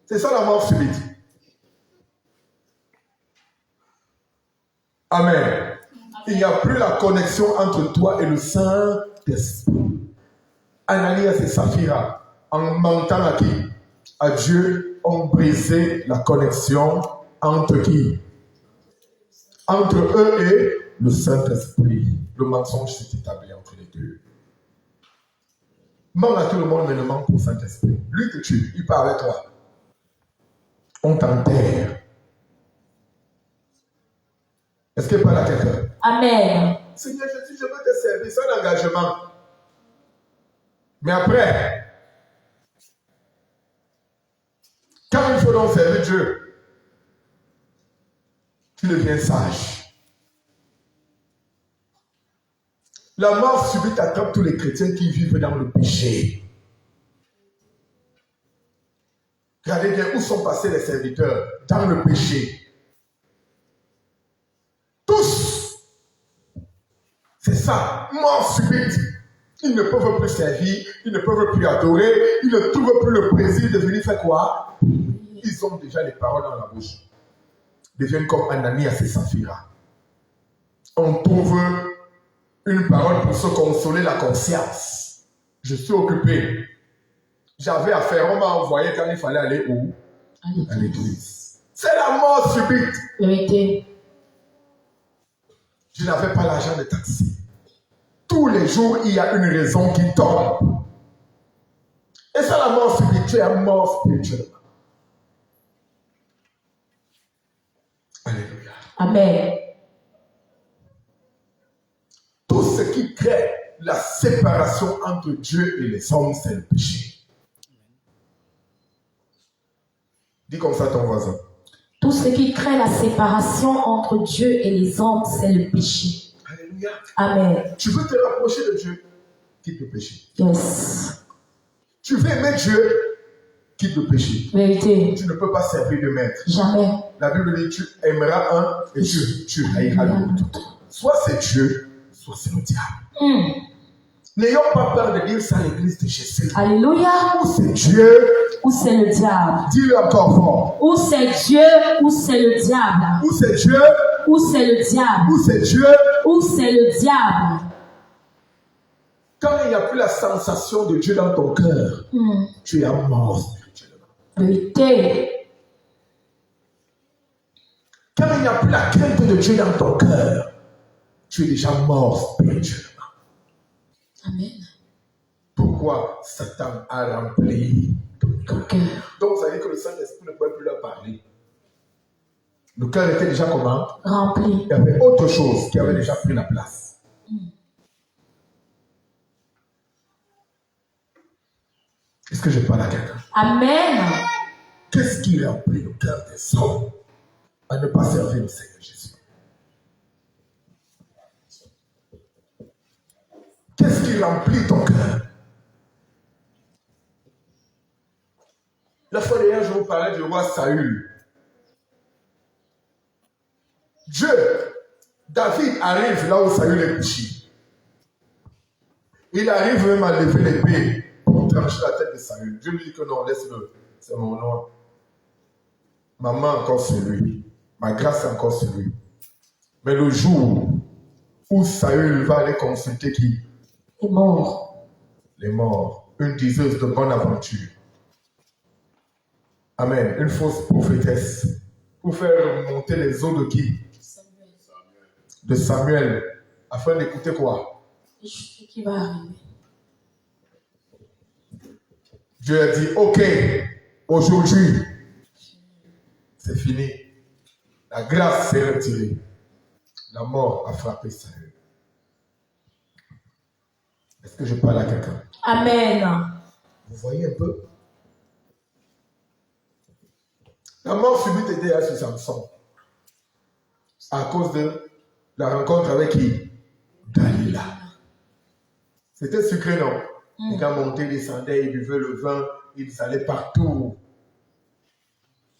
C'est ça la mort subite. Amen. Il n'y a plus la connexion entre toi et le Saint-Esprit. Ananias et Saphira, en mentant à qui? À Dieu, ont brisé la connexion entre qui? Entre eux et le Saint-Esprit. Le mensonge s'est établi entre les deux. Ment à tout le monde, mais ne ment pour le Saint-Esprit. Lui te tue, il parle avec toi. On t'enterre. Est-ce qu'il parle à quelqu'un? Amen. Seigneur Jésus, je veux te servir, c'est un engagement. Mais après, quand il faut donc servir Dieu, tu deviens sage. La mort subite attrape tous les chrétiens qui vivent dans le péché. Regardez bien où sont passés les serviteurs dans le péché. Tous. C'est ça, mort subite. Ils ne peuvent plus servir, ils ne peuvent plus adorer, ils ne trouvent plus le plaisir de venir faire quoi? Ils ont déjà les paroles dans la bouche. Ils deviennent comme Ananias et Saphira. On trouve une parole pour se consoler la conscience. Je suis occupé. J'avais affaire, on m'a envoyé quand il fallait aller où? À l'église. C'est la mort subite. Vérité. Je n'avais pas l'argent de taxi. Tous les jours, il y a une raison qui tombe. Et c'est la mort subite. Tu es mort spirituellement. Alléluia. Amen. Tout ce qui crée la séparation entre Dieu et les hommes, c'est le péché. Dis comme ça ton voisin. Tout ce qui crée la séparation entre Dieu et les hommes, c'est le péché. Alléluia. Amen. Tu veux te rapprocher de Dieu, quitte le péché. Yes. Tu veux aimer Dieu, quitte le péché. Vérité. Tu ne peux pas servir de maître. Jamais. La Bible dit tu aimeras un et tu haïras l'autre. Soit c'est Dieu, soit c'est le diable. N'ayons pas peur de dire ça à l'église de Jésus. Alléluia. Ou c'est Dieu, ou c'est le diable. Dis-le encore fort. Ou c'est Dieu, ou c'est le diable. Ou c'est Dieu, ou c'est le diable. Ou c'est Dieu, ou c'est le diable. Quand il n'y a plus la sensation de Dieu dans ton cœur, tu es mort spirituellement. Vérité. Quand il n'y a plus la crainte de Dieu dans ton cœur, tu es déjà mort spirituellement. Amen. Pourquoi Satan a rempli ton cœur? Donc, ça veut dire que le Saint-Esprit ne pouvait plus leur parler. Le cœur était déjà comment? Rempli. Il y avait autre chose qui avait déjà pris la place. Est-ce que je parle à quelqu'un? Amen. Qu'est-ce qui remplit le cœur des hommes à ne pas servir le Seigneur Jésus? Qu'est-ce remplit ton cœur. La fois dernière, je vous parlais du roi Saül. David arrive là où Saül est couché. Il arrive même à lever l'épée pour trancher la tête de Saül. Dieu lui dit que non, laisse-le. C'est mon nom. Ma main encore sur lui. Ma grâce est encore sur lui. Mais le jour où Saül va aller consulter qui? Les morts. Les morts. Une diseuse de bonne aventure. Amen. Une fausse prophétesse. Pour faire monter les os de qui? De Samuel. Afin d'écouter quoi? Qui va arriver. Dieu a dit, ok, aujourd'hui, c'est fini. La grâce s'est retirée. La mort a frappé Saül. Est-ce que je parle à quelqu'un? Amen. Vous voyez un peu? La mort subite était sur Samson. À cause de la rencontre avec qui? Dalila. C'était sucré, non? Les gars montaient, descendaient, ils buvaient le vin, ils allaient partout.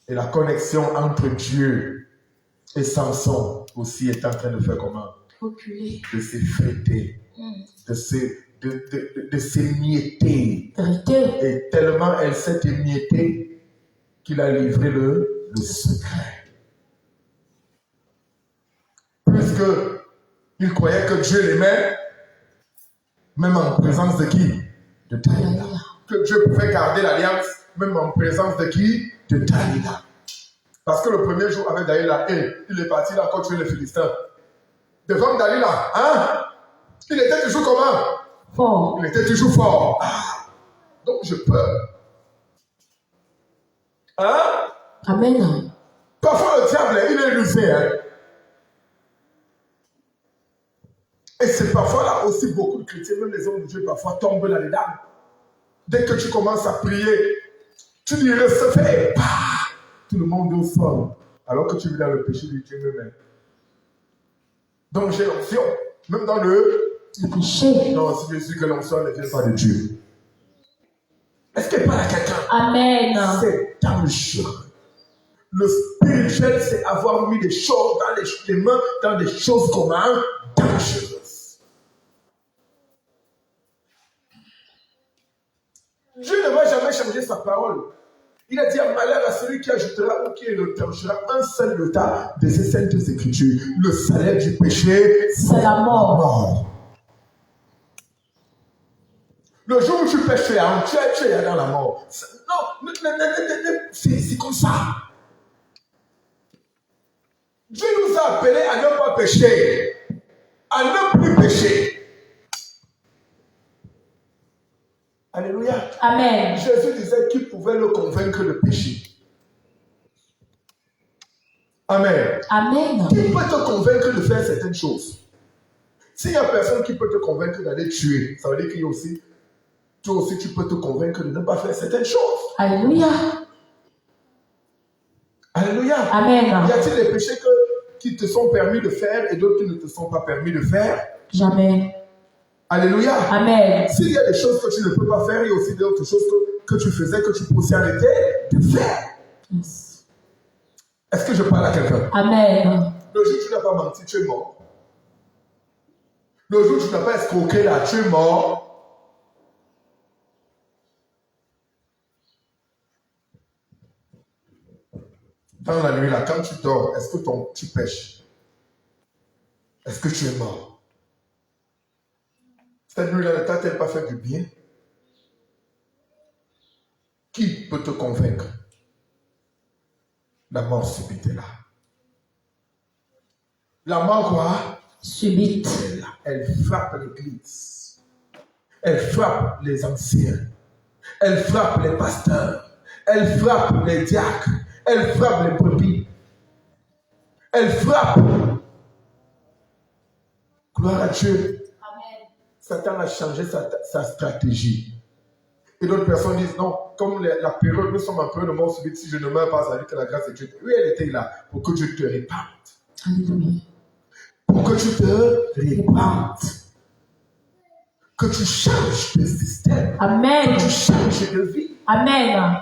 Et la connexion entre Dieu et Samson aussi est en train de faire comment? Reculer. De s'effriter, de s'émietter. Et tellement elle s'est émiettée qu'il a livré le secret. Puisque il croyait que Dieu l'aimait, même en présence de qui? De Dalila. Que Dieu pouvait garder l'alliance, même en présence de qui? De Dalila. Parce que le premier jour avec Dalila, il est parti là contre les Philistins. Devant Dalila, hein? Il était toujours comment? Fort. Il était toujours fort. Donc je peux. Hein? Amen. Parfois le diable, il est rusé. Hein? Et c'est parfois là aussi beaucoup de chrétiens, même les hommes de Dieu, parfois tombent là-dedans. Dès que tu commences à prier, tu dis recevez. Tout le monde est au sol. Alors que tu vis dans le péché de Dieu même. Donc j'ai l'onction. Même dans le péché. Non, si Jésus que l'onction ne vient pas de Dieu. Est-ce qu'elle parle à quelqu'un? Amen. C'est dangereux. Le spirituel, c'est avoir mis des choses dans les mains, dans des choses communes dangereuses. Dieu ne va jamais changer sa parole. Il a dit à malheur à celui qui ajoutera ou qui retranchera un seul iota de ces saintes écritures. Le salaire du péché, c'est la mort. Le jour où tu pêches, tu es dans la mort. Non, c'est comme ça. Dieu nous a appelés à ne pas pécher, à ne plus pécher. Alléluia. Amen. Jésus disait qu'il pouvait le convaincre de pécher. Amen. Amen. Qui peut te convaincre de faire certaines choses? S'il y a personne qui peut te convaincre d'aller tuer, ça veut dire qu'il y a aussi, toi aussi tu peux te convaincre de ne pas faire certaines choses. Alléluia. Alléluia. Amen. Y a-t-il des péchés qui te sont permis de faire et d'autres qui ne te sont pas permis de faire? Jamais. Alléluia. Amen. S'il y a des choses que tu ne peux pas faire, il y a aussi d'autres choses que tu faisais, que tu peux aussi arrêter de faire. Yes. Est-ce que je parle à quelqu'un? Amen. Le jour où tu n'as pas menti, tu es mort. Le jour où tu n'as pas escroqué là, tu es mort. Dans la nuit là, quand tu dors, est-ce que tu pêches? Est-ce que tu es mort? Cette nuit-là ne t'a-t-elle pas fait du bien? Qui peut te convaincre? La mort subite est là. La mort quoi? Subite. Elle frappe l'église. Elle frappe les anciens. Elle frappe les pasteurs. Elle frappe les diacres. Elle frappe les brebis. Elle frappe. Gloire à Dieu. Satan a changé sa stratégie. Et d'autres personnes disent non, comme la période, nous sommes en période de mort subite, si je ne meurs pas, ça veut dire que la grâce de Dieu. Oui, elle était là pour que Dieu te répande. Alléluia. Pour que tu te répandes. que tu changes de système, Amen. que tu changes de vie. Amen.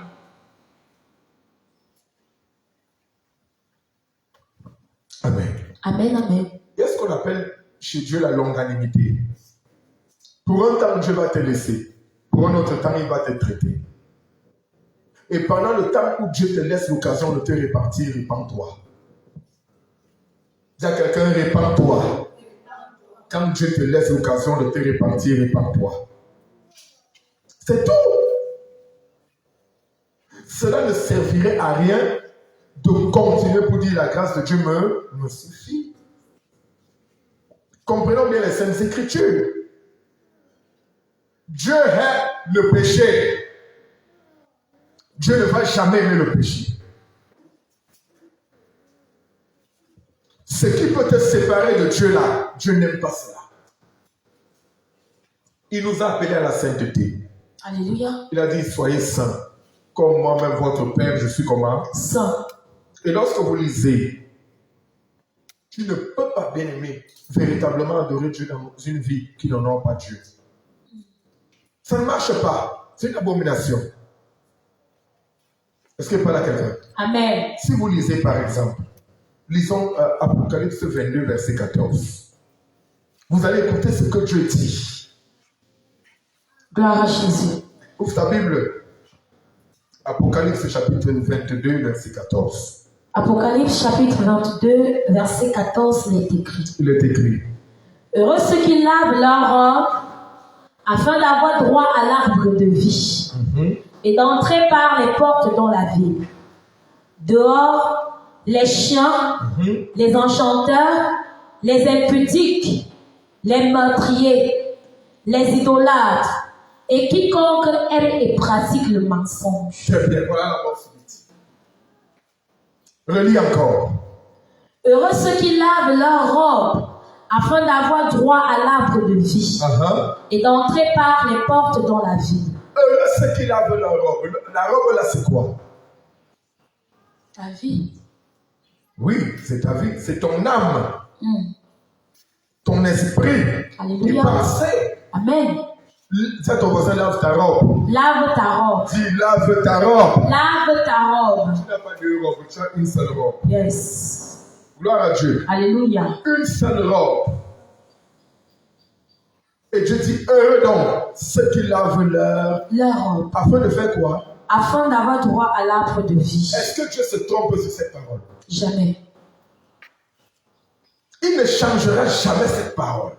Amen. Amen. Amen. Il y a ce qu'on appelle chez Dieu la longanimité. Pour un temps, Dieu va te laisser. Pour un autre temps, il va te traiter. Et pendant le temps où Dieu te laisse l'occasion de te répartir, répands-toi. Dis à quelqu'un, répands-toi. Quand Dieu te laisse l'occasion de te répartir, répands-toi. C'est tout. Cela ne servirait à rien de continuer pour dire la grâce de Dieu me suffit. Comprenons bien les Saintes Écritures. Dieu hait le péché. Dieu ne va jamais aimer le péché. Ce qui peut te séparer de Dieu là, Dieu n'aime pas cela. Il nous a appelés à la sainteté. Alléluia. Il a dit, soyez saints. Comme moi-même, votre Père, je suis comment? Saint. Et lorsque vous lisez, tu ne peux pas bien aimer, véritablement adorer Dieu dans une vie qui n'honore pas Dieu. Ça ne marche pas. C'est une abomination. Est-ce qu'il parle à quelqu'un? Amen. Si vous lisez par exemple, lisons Apocalypse 22, verset 14. Vous allez écouter ce que Dieu dit. Gloire à Jésus. Ouvre ta Bible. Apocalypse chapitre 22, verset 14. Apocalypse chapitre 22, verset 14, il est écrit. Il est écrit. Heureux ceux qui lavent leur robe afin d'avoir droit à l'arbre de vie et d'entrer par les portes dans la ville. Dehors, les chiens, les enchanteurs, les impudiques, les meurtriers, les idolâtres et quiconque aime et pratique le mensonge. Très bien, voilà la mort subite. Relis encore. Heureux ceux qui lavent leur robe afin d'avoir droit à l'arbre de vie et d'entrer par les portes dans la ville. Heureux ceux qui lavent leur robe. La robe là, c'est quoi? Ta vie. Oui, c'est ta vie, c'est ton âme, ton esprit, tes pensées. Amen. Ça, ton voisin, lave ta robe. Lave ta robe. Dis, lave ta robe. Lave ta robe. Tu n'as pas deux robes, tu as une seule robe. Yes. Gloire à Dieu. Alléluia. Une seule robe. Et Dieu dit, heureux donc ceux qui lavent leur robe. Afin de faire quoi? Afin d'avoir droit à l'arbre de vie. Est-ce que Dieu se trompe sur cette parole? Jamais. Il ne changera jamais cette parole.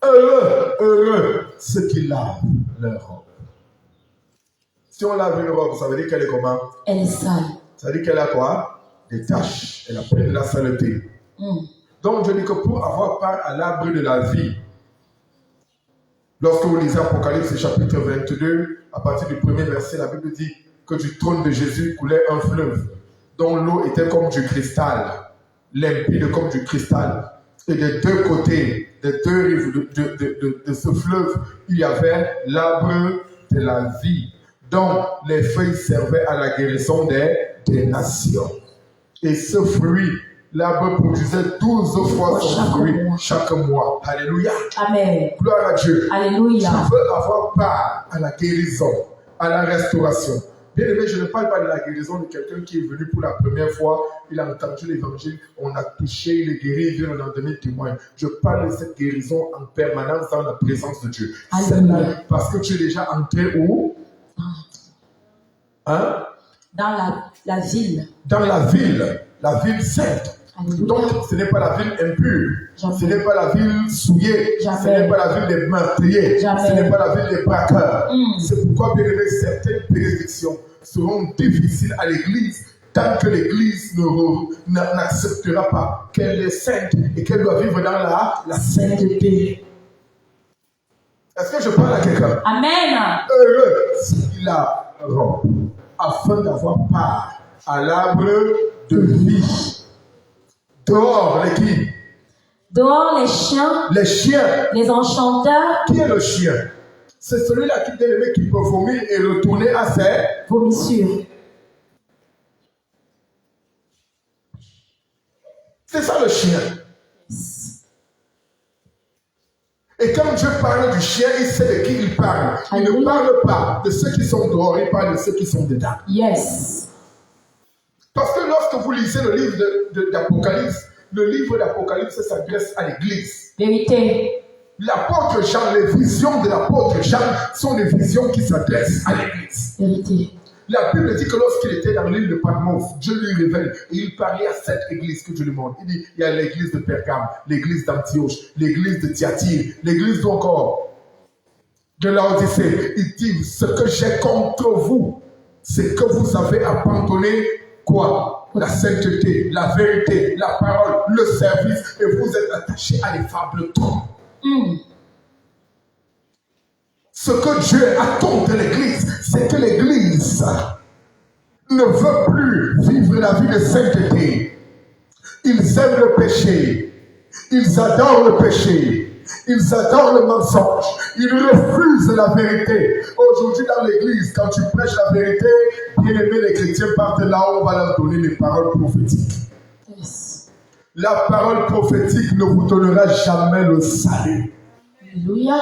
Heureux, heureux ceux qui lavent leur robe. Si on lave une robe, ça veut dire qu'elle est comment? Elle est sale. Ça veut dire qu'elle a quoi? Des taches. Elle a pris de la saleté. Donc je dis que pour avoir part à l'arbre de la vie, lorsque vous lisez Apocalypse chapitre 22, à partir du premier verset, la Bible dit que du trône de Jésus coulait un fleuve dont l'eau était comme du cristal, limpide comme du cristal. Et des deux côtés, des deux rives de ce fleuve, il y avait l'arbre de la vie, dont les feuilles servaient à la guérison des nations. Et ce fruit, l'arbre produisait 12 fois son fruit chaque mois. Alléluia. Amen. Gloire à Dieu. Alléluia. Tu veux avoir part à la guérison, à la restauration. Bien aimé, je ne parle pas de la guérison de quelqu'un qui est venu pour la première fois, il a entendu l'évangile, on a touché, il est guéri, il vient le lendemain témoin. Je parle de cette guérison en permanence dans la présence de Dieu. Celle-là, parce que tu es déjà entré où? Hein? Dans la ville. Dans la ville sainte. Alléluia. Donc, ce n'est pas la ville impure. Jamais. Ce n'est pas la ville souillée. Jamais. Ce n'est pas la ville des meurtriers. Jamais. Ce n'est pas la ville des braqueurs. C'est pourquoi, bien aimé, certaines bénédictions seront difficiles à l'église tant que l'église n'acceptera pas qu'elle est sainte et qu'elle doit vivre dans la sainteté. Est-ce que je parle à quelqu'un? Amen. Heureux s'il a robe afin d'avoir part à l'arbre de vie. Dehors, les qui? Dehors, les chiens. Les chiens. Les enchanteurs. Qui est le chien? C'est celui-là qui peut vomir et retourner à ses vomissures. C'est ça le chien. Et quand Dieu parle du chien, il sait de qui il parle. Il ne parle pas de ceux qui sont dehors, il parle de ceux qui sont dedans. Yes. Parce que lorsque vous lisez le livre d'Apocalypse, le livre d'Apocalypse s'adresse à l'église. Vérité. L'apôtre Jean, les visions de l'apôtre Jean sont des visions qui s'adressent à l'église. Vérité. La Bible dit que lorsqu'il était dans l'île de Patmos, Dieu lui révèle et il parlait à cette église que Dieu lui montre. Il dit, il y a l'église de Pergame, l'église d'Antioche, l'église de Thyatire, l'église d'encore de Laodicée. Il dit, ce que j'ai contre vous, c'est que vous avez abandonné quoi? La sainteté, la vérité, la parole, le service, et vous êtes attachés à des fables troncs. Ce que Dieu attend de l'église, c'est que l'église ne veut plus vivre la vie de sainteté. Ils aiment le péché. Ils adorent le péché. Ils adorent le mensonge. Ils refusent la vérité. Aujourd'hui dans l'église, quand tu prêches la vérité, bien aimé, les chrétiens partent là où on va leur donner les paroles prophétiques. Yes. La parole prophétique ne vous donnera jamais le salut. Alléluia.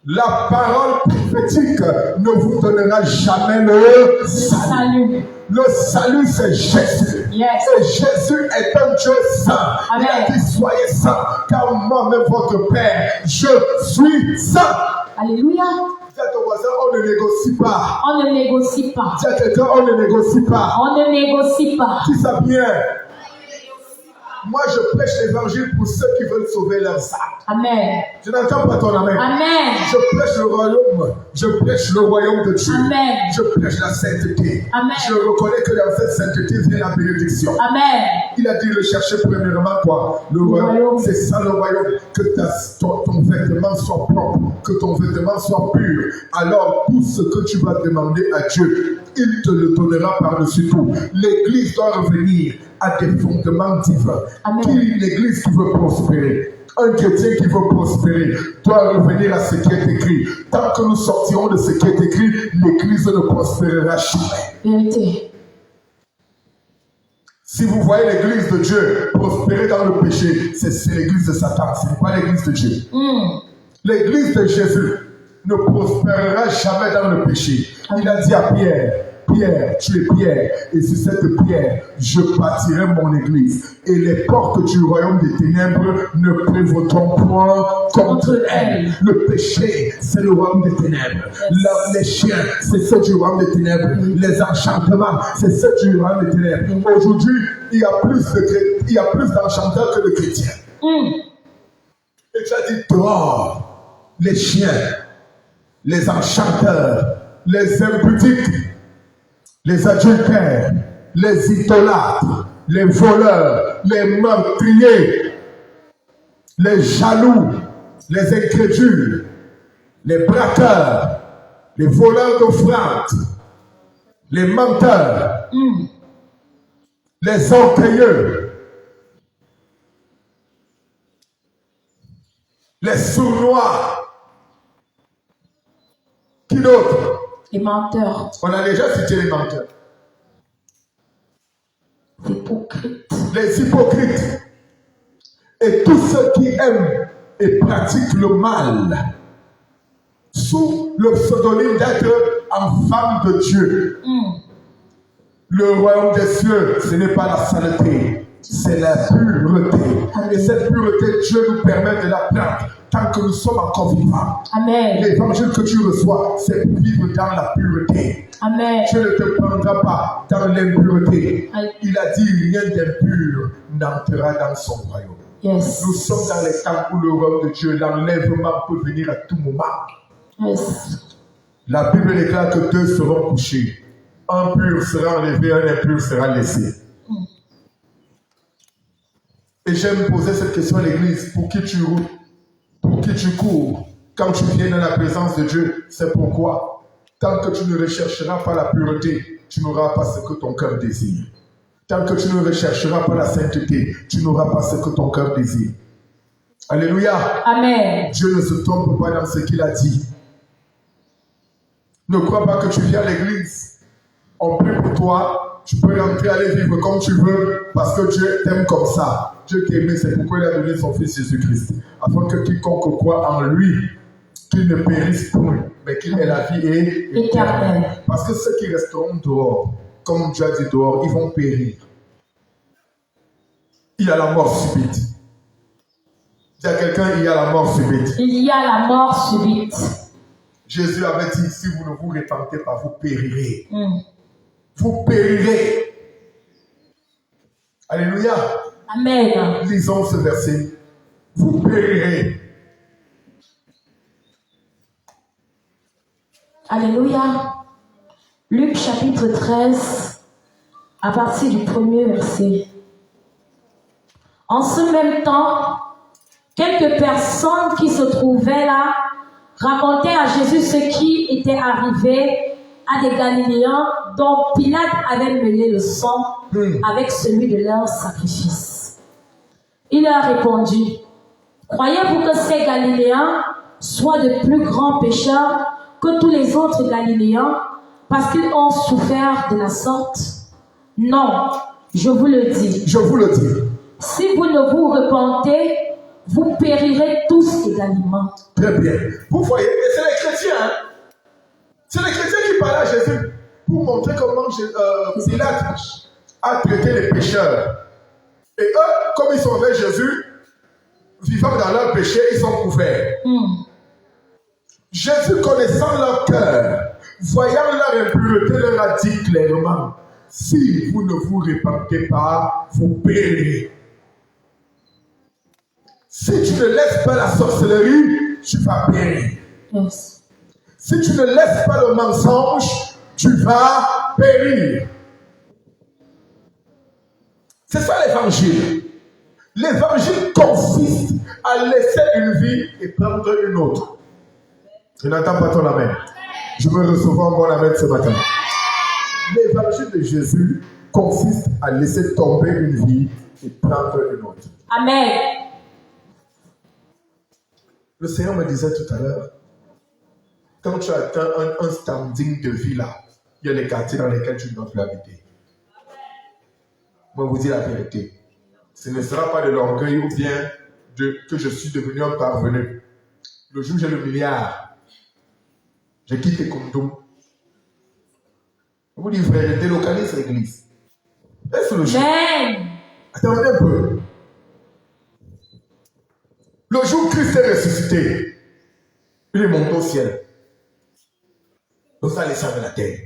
La parole prophétique ne vous donnera jamais le salut. Le salut, c'est Jésus. Yes. Et Jésus est un Dieu saint. Amen. Il a dit, soyez saints, car moi-même, votre Père, je suis saint. Alléluia. Dis à ton voisin, on ne négocie pas. On ne négocie pas. Dis à quelqu'un, on ne négocie pas. On ne négocie pas. Dis ça bien. Moi, je prêche l'évangile pour ceux qui veulent sauver leurs âmes. Amen. Tu n'entends pas ton amen. Amen. Je prêche le royaume. Je prêche le royaume de Dieu. Amen. Je prêche la sainteté. Amen. Je reconnais que dans cette sainteté vient la bénédiction. Amen. Il a dit rechercher premièrement quoi? Le royaume. C'est ça le royaume. Que ton vêtement soit propre. Que ton vêtement soit pur. Alors tout ce que tu vas demander à Dieu, il te le donnera par-dessus tout. L'église doit revenir à des fondements divins. Amen. L'église qui veut prospérer, un chrétien qui veut prospérer, doit revenir à ce qui est écrit. Tant que nous sortirons de ce qui est écrit, l'église ne prospérera jamais. Vérité. Si vous voyez l'église de Dieu prospérer dans le péché, c'est l'église de Satan, ce n'est pas l'église de Dieu. L'église de Jésus ne prospérera jamais dans le péché. Il a dit à Pierre, Pierre, tu es Pierre, et sur cette pierre, je bâtirai mon église. Et les portes du royaume des ténèbres ne prévaudront point contre elle. Le péché, c'est le royaume des ténèbres. Les chiens, c'est ceux du royaume des ténèbres. Les enchantements, c'est ceux du royaume des ténèbres. Aujourd'hui, il y a plus d'enchanteurs que de chrétiens. Et tu as dit, dehors, les chiens, les enchanteurs, les impudiques, les adultères, les idolâtres, les voleurs, les meurtriers, les jaloux, les incrédules, les braqueurs, les voleurs d'offrandes, les menteurs, les orgueilleux, les sournois. Qui d'autre? Les menteurs. On a déjà cité les menteurs. Les hypocrites. Les hypocrites. Et tous ceux qui aiment et pratiquent le mal sous le pseudonyme d'être enfant de Dieu. Le royaume des cieux, ce n'est pas la saleté, c'est la pureté. Et cette pureté, Dieu nous permet de la prendre tant que nous sommes encore vivants. Amen. L'évangile que tu reçois, c'est pour vivre dans la pureté. Amen. Dieu ne te prendra pas dans l'impureté. Il a dit, rien d'impur n'entrera dans son royaume. Yes. Nous sommes dans les temps où le royaume de Dieu, l'enlèvement peut venir à tout moment. Yes. La Bible déclare que deux seront couchés. Un pur sera enlevé, un impur sera laissé. Et j'aime poser cette question à l'église. Pour qui tu roules? Pour qui tu cours? Quand tu viens dans la présence de Dieu, c'est pourquoi. Tant que tu ne rechercheras pas la pureté, tu n'auras pas ce que ton cœur désire. Tant que tu ne rechercheras pas la sainteté, tu n'auras pas ce que ton cœur désire. Alléluia. Amen. Dieu ne se trompe pas dans ce qu'il a dit. Ne crois pas que tu viens à l'église, on prie pour toi, Tu peux rentrer, aller vivre comme tu veux, parce que Dieu t'aime comme ça. Dieu t'aime, c'est pourquoi il a donné son Fils Jésus-Christ. Afin que quiconque croit en lui, qu'il ne périsse point, mais qu'il ait la vie éternelle. Parce que ceux qui resteront dehors, comme Dieu a dit dehors, ils vont périr. Il y a la mort subite. Dis à quelqu'un, il y a la mort subite. Il y a la mort subite. Jésus avait dit, si vous ne vous repentez pas, vous périrez. Vous périrez. Alléluia. Amen. Lisons ce verset. Vous périrez. Alléluia. Luc chapitre 13, à partir du premier verset. En ce même temps, quelques personnes qui se trouvaient là racontaient à Jésus ce qui était arrivé à des Galiléens dont Pilate avait mêlé le sang avec celui de leur sacrifice. Il leur répondit, croyez-vous que ces Galiléens soient de plus grands pécheurs que tous les autres Galiléens parce qu'ils ont souffert de la sorte? Non, je vous le dis. Je vous le dis. Si vous ne vous repentez, vous périrez tous également. Très bien. Vous voyez, et c'est les chrétiens, hein? C'est les chrétiens qui parlaient à Jésus pour montrer comment Pilate a traité les pécheurs. Et eux, comme ils sont avec Jésus, vivant dans leur péché, ils sont couverts. Jésus, connaissant leur cœur, voyant leur impureté, leur a dit clairement, si vous ne vous repentez pas, vous périrez. Si tu ne laisses pas la sorcellerie, tu vas périr. Yes. Si tu ne laisses pas le mensonge, tu vas périr. C'est ça l'évangile. L'évangile consiste à laisser une vie et prendre une autre. Je n'entends pas ton amen. Je veux recevoir mon amen ce matin. L'évangile de Jésus consiste à laisser tomber une vie et prendre une autre. Amen. Le Seigneur me disait tout à l'heure, quand tu atteins un standing de vie là, il y a les quartiers dans lesquels tu ne dois plus habiter. Moi, je vous dis la vérité. Ce ne sera pas de l'orgueil ou bien que je suis devenu un parvenu. Le jour où j'ai le milliard, j'ai quitté Kondom. Je vous dis, frère, je délocalise l'église. Est-ce le jour? Attendez un peu. Le jour où Christ est ressuscité, il est monté au ciel. Nous allons laisser avec la terre.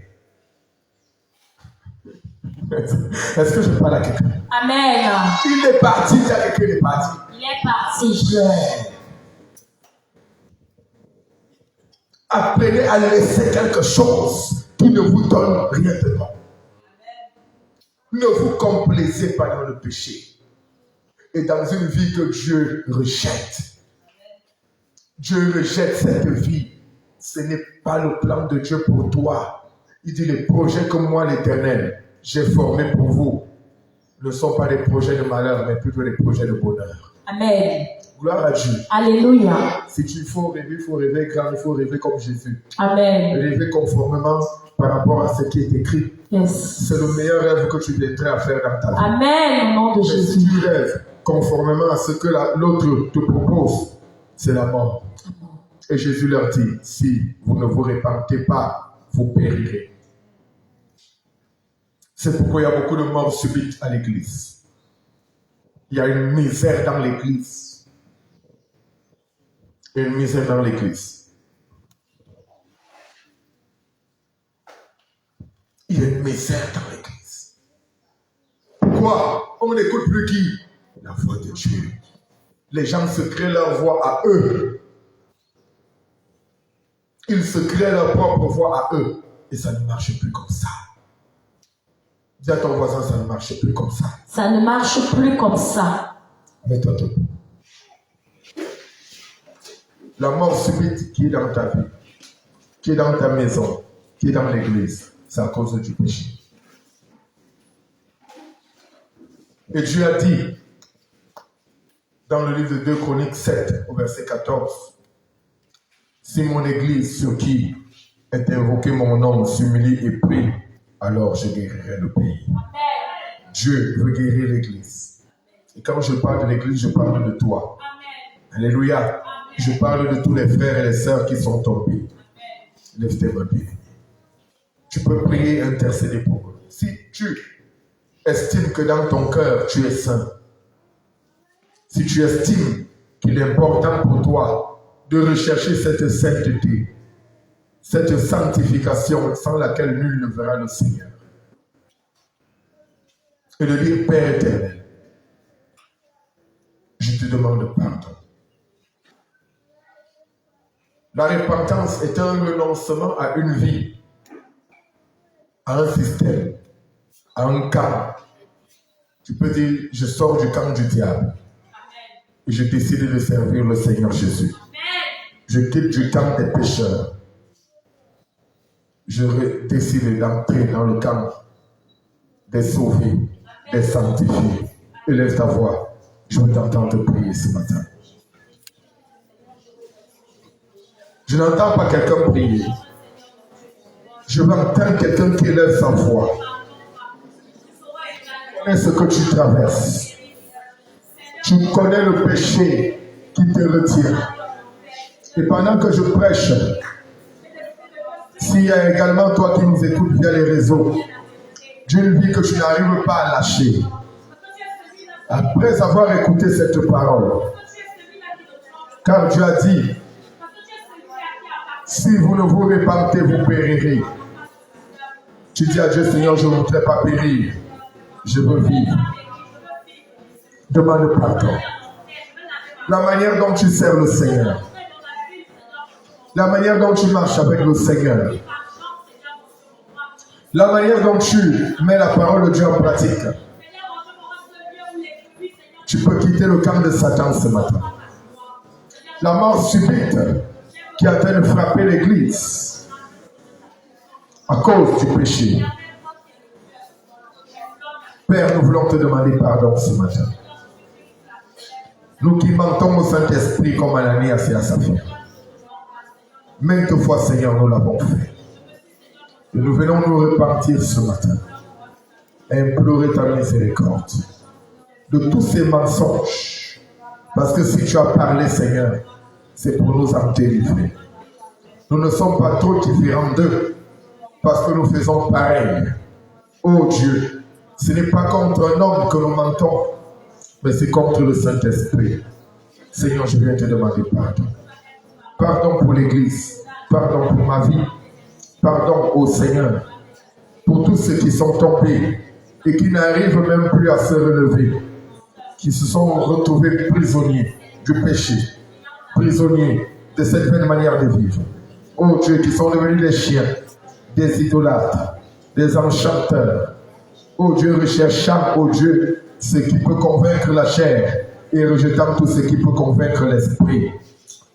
Est-ce que je parle à quelqu'un? Amen. Il est parti, il y a quelqu'un qui est parti. Il est parti. Apprenez à laisser quelque chose qui ne vous donne rien de bon. Ne vous complaisez pas dans le péché. Et dans une vie que Dieu rejette. Dieu rejette cette vie. Ce n'est pas le plan de Dieu pour toi. Il dit, les projets que moi, l'Éternel, j'ai formés pour vous, ne sont pas des projets de malheur, mais plutôt des projets de bonheur. Amen. Gloire à Dieu. Alléluia. Si tu faut rêver grand, il faut rêver comme Jésus. Amen. Rêver conformément par rapport à ce qui est écrit. Yes. C'est le meilleur rêve que tu viendrais à faire dans ta vie. Amen, au nom de Mais Jésus. si tu rêves conformément à ce que l'autre te propose, c'est la mort. Et Jésus leur dit, si vous ne vous repentez pas, vous périrez. C'est pourquoi il y a beaucoup de morts subites à l'église. Il y a une misère dans l'église. Il y a une misère dans l'église. Il y a une misère dans l'église. Pourquoi? On n'écoute plus qui? La voix de Dieu. Les gens se créent leur voix à eux. Ils se créent leur propre voix à eux. Et ça ne marche plus comme ça. Dis à ton voisin, ça ne marche plus comme ça. Ça ne marche plus comme ça. Mets-toi debout. La mort subite qui est dans ta vie, qui est dans ta maison, qui est dans l'église, c'est à cause du péché. Et Dieu a dit, dans le livre de 2 Chroniques 7, au verset 14, si mon église sur qui est invoqué mon nom s'humilie et prie, alors je guérirai le pays. Dieu veut guérir l'Église. Et quand je parle de l'Église, je parle de toi. Alléluia. Je parle de tous les frères et les sœurs qui sont tombés. Lève tes mains bien. Tu peux prier et intercéder pour eux. Si tu estimes que dans ton cœur, tu es saint, si tu estimes qu'il est important pour toi de rechercher cette sainteté, cette sanctification sans laquelle nul ne verra le Seigneur, et de dire, Père éternel, je te demande pardon. La repentance est un renoncement à une vie, à un système, à un camp. Tu peux dire, je sors du camp du diable et je décide de servir le Seigneur Jésus. Je quitte du camp des pécheurs. Je décide d'entrer dans le camp des sauvés, des sanctifiés. Élève ta voix. Je veux t'entendre prier ce matin. Je n'entends pas quelqu'un prier. Je veux entendre quelqu'un qui élève sa voix. Tu connais ce que tu traverses. Tu connais le péché qui te retient. Et pendant que je prêche, s'il y a également toi qui nous écoutes via les réseaux, d'une vie que tu n'arrives pas à lâcher, après avoir écouté cette parole, car Dieu a dit, si vous ne vous repentez, vous périrez. Tu dis à Dieu, Seigneur, je ne voudrais pas périr, je veux vivre. Demande pardon. La manière dont tu sers le Seigneur, la manière dont tu marches avec le Seigneur, la manière dont tu mets la parole de Dieu en pratique, tu peux quitter le camp de Satan ce matin. La mort subite qui est en train de frapper l'Église à cause du péché. Père, nous voulons te demander pardon ce matin. Nous qui mentons au Saint-Esprit comme Ananias et à Saphir. Maintes fois, Seigneur, nous l'avons fait. Et nous venons nous repentir ce matin et implorer ta miséricorde de tous ces mensonges. Parce que si tu as parlé, Seigneur, c'est pour nous en délivrer. Nous ne sommes pas trop différents d'eux parce que nous faisons pareil. Oh Dieu, ce n'est pas contre un homme que nous mentons, mais c'est contre le Saint-Esprit. Seigneur, je viens te demander pardon. Pardon pour l'Église, pardon pour ma vie, pardon au Seigneur pour tous ceux qui sont tombés et qui n'arrivent même plus à se relever, qui se sont retrouvés prisonniers du péché, prisonniers de cette même manière de vivre. Oh Dieu, qui sont devenus des chiens, des idolâtres, des enchanteurs. Oh Dieu, recherchant, oh Dieu, ce qui peut convaincre la chair et rejetant tout ce qui peut convaincre l'esprit.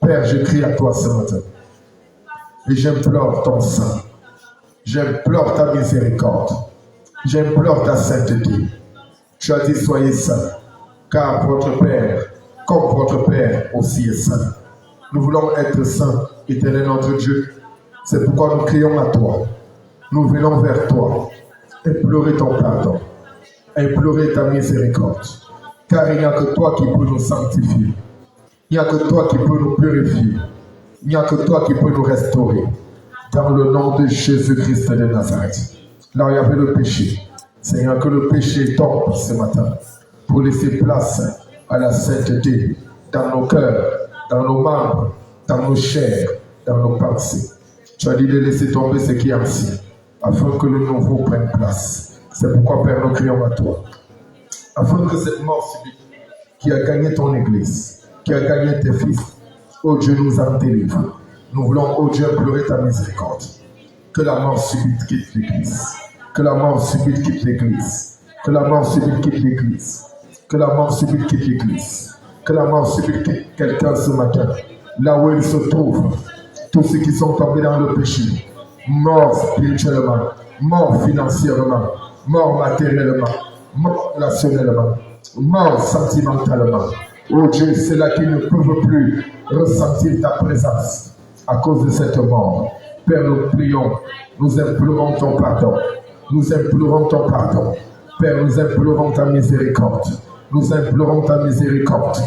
Père, je crie à toi ce matin et j'implore ton sang, j'implore ta miséricorde, j'implore ta sainteté. Tu as dit soyez saints, car votre Père, comme votre Père aussi est saint. Nous voulons être saints, éternel notre Dieu. C'est pourquoi nous crions à toi. Nous venons vers toi, implorer ton pardon, implorer ta miséricorde, car il n'y a que toi qui peux nous sanctifier. Il n'y a que toi qui peux nous purifier. Il n'y a que toi qui peux nous restaurer. Dans le nom de Jésus-Christ de Nazareth. Là où il y avait le péché. Seigneur, que le péché tombe ce matin pour laisser place à la sainteté dans nos cœurs, dans nos membres, dans nos chairs, dans nos pensées. Tu as dit de laisser tomber ce qui est ancien, afin que le nouveau prenne place. C'est pourquoi, Père, nous crions à toi. Afin que cette mort subite qui a gagné ton Église, qui a gagné tes fils, oh Dieu, nous en délivre. Nous voulons, oh Dieu, implorer ta miséricorde. Que la mort subite quitte l'Église. Que la mort subite quitte l'Église. Que la mort subite quitte l'Église. Que la mort subite quitte l'Église. Que la mort subite quitte quelqu'un ce matin. Là où il se trouve. Tous ceux qui sont tombés dans le péché. Morts spirituellement. Morts financièrement. Morts matériellement. Morts relationnellement. Morts sentimentalement. Oh Dieu, c'est là qu'ils ne peuvent plus ressentir ta présence à cause de cette mort. Père, nous prions, nous implorons ton pardon. Nous implorons ton pardon. Père, nous implorons ta miséricorde. Nous implorons ta miséricorde.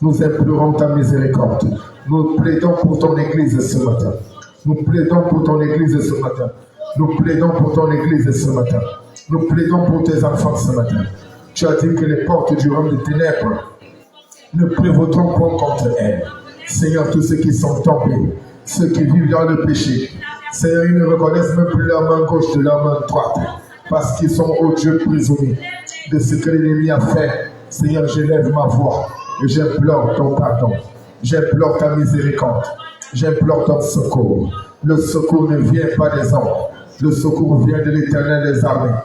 Nous implorons ta miséricorde. Nous plaidons pour ton Église ce matin. Nous plaidons pour ton Église ce matin. Nous plaidons pour ton Église ce matin. Nous plaidons pour tes enfants ce matin. Tu as dit que les portes du royaume des ténèbres ne prévaudront pas contre elles. Seigneur, tous ceux qui sont tombés, ceux qui vivent dans le péché, Seigneur, ils ne reconnaissent même plus leur main gauche de leur main droite, parce qu'ils sont, ô Dieu, prisonniers de ce que l'ennemi a fait. Seigneur, j'élève ma voix et j'implore ton pardon. J'implore ta miséricorde. J'implore ton secours. Le secours ne vient pas des hommes. Le secours vient de l'Éternel des armées.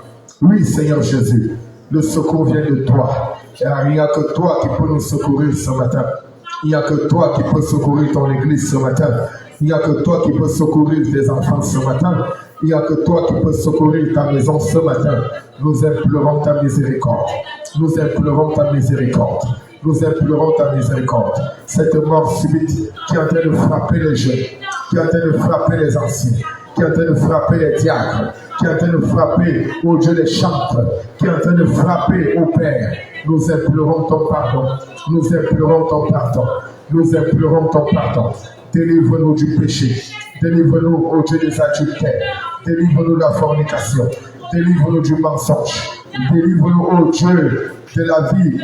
Oui, Seigneur Jésus, le secours vient de toi. Car il n'y a que toi qui peux nous secourir ce matin. Il n'y a que toi qui peux secourir ton Église ce matin. Il n'y a que toi qui peux secourir tes enfants ce matin. Il n'y a que toi qui peux secourir ta maison ce matin. Nous implorons ta miséricorde. Nous implorons ta miséricorde. Nous implorons ta miséricorde. Cette mort subite qui est en train de frapper les jeunes, qui est en train de frapper les anciens, qui est en train de frapper les diacres, qui est en train de frapper, ô Dieu, les chantres, qui est en train de frapper, ô Père. Nous implorons ton pardon. Nous implorons ton pardon. Nous implorons ton pardon. Délivre-nous du péché. Délivre-nous, ô Dieu, des adultères. Délivre-nous de la fornication. Délivre-nous du mensonge. Délivre-nous, ô Dieu, de la vie